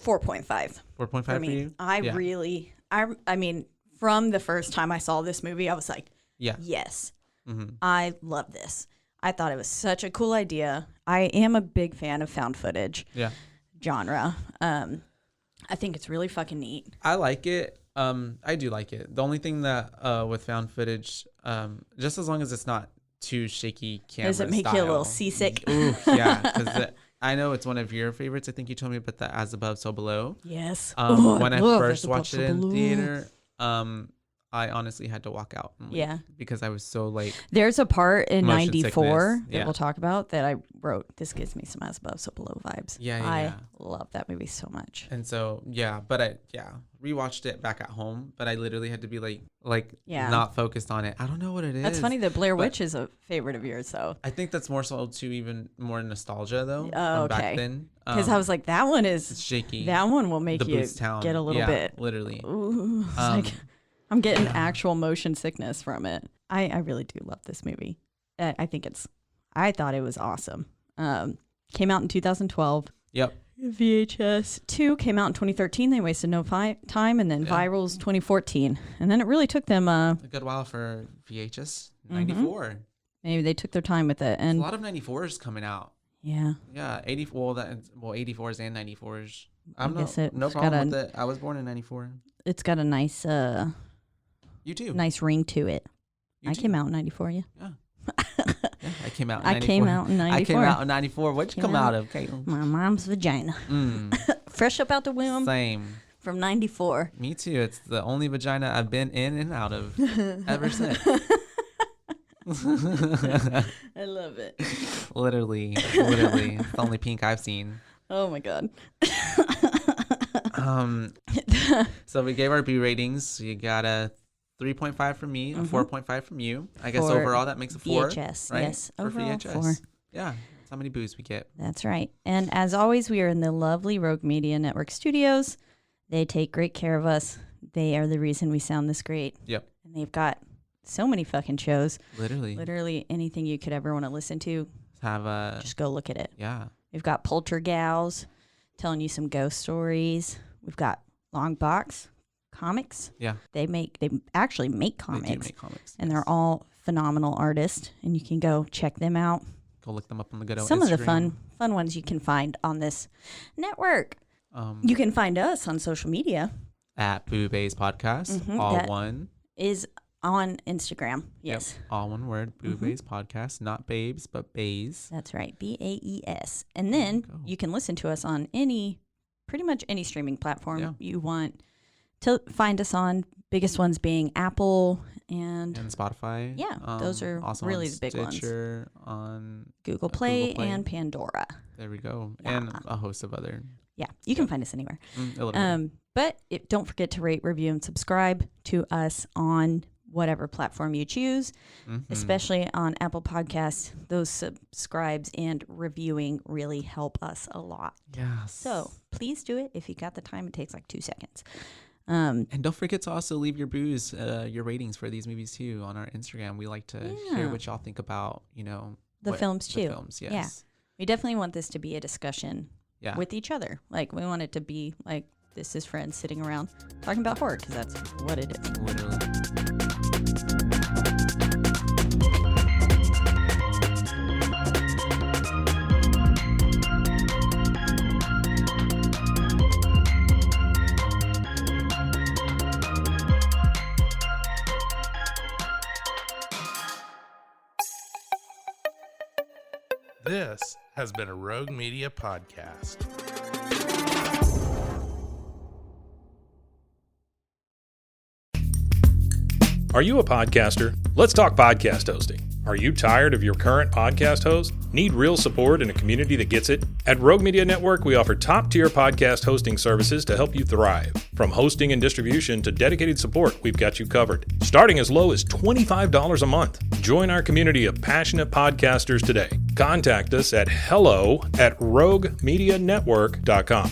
Speaker 4: 4.5.
Speaker 5: 4.5 for you?
Speaker 4: I mean, from the first time I saw this movie, I was like, yes, I love this. I thought it was such a cool idea. I am a big fan of found footage genre. I think it's really fucking neat.
Speaker 5: I like it. I do like it. The only thing that with found footage, just as long as it's not too shaky camera
Speaker 4: does it make you a little seasick?
Speaker 5: Ooh, yeah, because I know it's one of your favorites. I think you told me about the As Above, So Below.
Speaker 4: Yes.
Speaker 5: When I first watched it in theater, I honestly had to walk out. Because I was so like. There's
Speaker 4: a part in 94
Speaker 5: sickness.
Speaker 4: that we'll talk about that I wrote. This gives me some As Above, So Below vibes. I love that movie so much.
Speaker 5: And so but I rewatched it back at home, but I literally had to be like not focused on it. I don't know what it is.
Speaker 4: That's funny that Blair Witch is a favorite of yours, so
Speaker 5: I think that's more so to even more nostalgia though.
Speaker 4: Oh, okay.
Speaker 5: Back then,
Speaker 4: because I was like, that one is
Speaker 5: shaky.
Speaker 4: That one will make you get a little bit
Speaker 5: literally.
Speaker 4: Ooh, like, I'm getting actual motion sickness from it. I really do love this movie. I thought it was awesome. Came out in 2012.
Speaker 5: Yep.
Speaker 4: VHS 2 came out in 2013. They wasted no time, and then Viral's 2014, and then it really took them a
Speaker 5: good while for VHS 94.
Speaker 4: Maybe they took their time with it, and
Speaker 5: a lot of 94s coming out.
Speaker 4: Yeah.
Speaker 5: 84s and 94s. No problem with it. I was born in 94.
Speaker 4: It's got a nice
Speaker 5: you too.
Speaker 4: Nice ring to it. I came out in 94. Yeah.
Speaker 5: I came out in 94.
Speaker 4: I came out in 94.
Speaker 5: I came out in 94. What'd you come out of, Caitlin?
Speaker 4: My mom's vagina. Fresh up out the womb.
Speaker 5: Same.
Speaker 4: From 94.
Speaker 5: Me too. It's the only vagina I've been in and out of ever since.
Speaker 4: I love it.
Speaker 5: Literally. It's the only pink I've seen.
Speaker 4: Oh my God.
Speaker 5: So we gave our B ratings. You got a 3.5 from me, a 4.5 from you. I guess overall that makes a 4.
Speaker 4: VHS,
Speaker 5: right?
Speaker 4: yes.
Speaker 5: For
Speaker 4: overall,
Speaker 5: VHS.
Speaker 4: 4.
Speaker 5: Yeah. That's how many boos we get.
Speaker 4: That's right. And as always, we are in the lovely Rogue Media Network studios. They take great care of us. They are the reason we sound this great.
Speaker 5: Yep.
Speaker 4: And they've got so many fucking shows.
Speaker 5: Literally
Speaker 4: anything you could ever want to listen to. Just go look at it.
Speaker 5: Yeah.
Speaker 4: We've got Poltergals telling you some ghost stories. We've got Long Box comics.
Speaker 5: Yeah.
Speaker 4: They actually make comics.
Speaker 5: They do make comics.
Speaker 4: And they're all phenomenal artists, and you can go check them out.
Speaker 5: Go look them up on the good old
Speaker 4: Some
Speaker 5: Instagram.
Speaker 4: of the fun ones you can find on this network. You can find us on social media.
Speaker 5: At BooBaes Podcast,
Speaker 4: that
Speaker 5: one.
Speaker 4: Is on Instagram. Yes.
Speaker 5: Yep, all one word, BooBaes Podcast. Not babes, but baes.
Speaker 4: That's right. BAES. And then you can listen to us on pretty much any streaming platform you want to find us on. Biggest ones being Apple and
Speaker 5: Spotify.
Speaker 4: Yeah, those are
Speaker 5: also
Speaker 4: really
Speaker 5: on
Speaker 4: the big
Speaker 5: Stitcher,
Speaker 4: ones.
Speaker 5: On
Speaker 4: Google Play and Pandora.
Speaker 5: There we go.
Speaker 4: Yeah.
Speaker 5: And a host of other.
Speaker 4: Yeah, you can find us anywhere.
Speaker 5: But
Speaker 4: don't forget to rate, review, and subscribe to us on whatever platform you choose, especially on Apple Podcasts. Those subscribes and reviewing really help us a lot.
Speaker 5: Yes.
Speaker 4: So please do it. If you got the time, it takes like 2 seconds.
Speaker 5: And don't forget to also leave your your ratings for these movies too on our Instagram. We like to hear what y'all think about,
Speaker 4: the films too.
Speaker 5: The films, yes.
Speaker 4: Yeah. We definitely want this to be a discussion with each other. Like, we want it to be like, this is friends sitting around talking about horror, because that's what it is.
Speaker 5: Literally.
Speaker 6: This has been a Rogue Media podcast.
Speaker 3: Are you a podcaster? Let's talk podcast hosting. Are you tired of your current podcast host? Need real support in a community that gets it? At Rogue Media Network, we offer top-tier podcast hosting services to help you thrive. From hosting and distribution to dedicated support, we've got you covered. Starting as low as $25 a month. Join our community of passionate podcasters today. Contact us at hello@roguemedianetwork.com.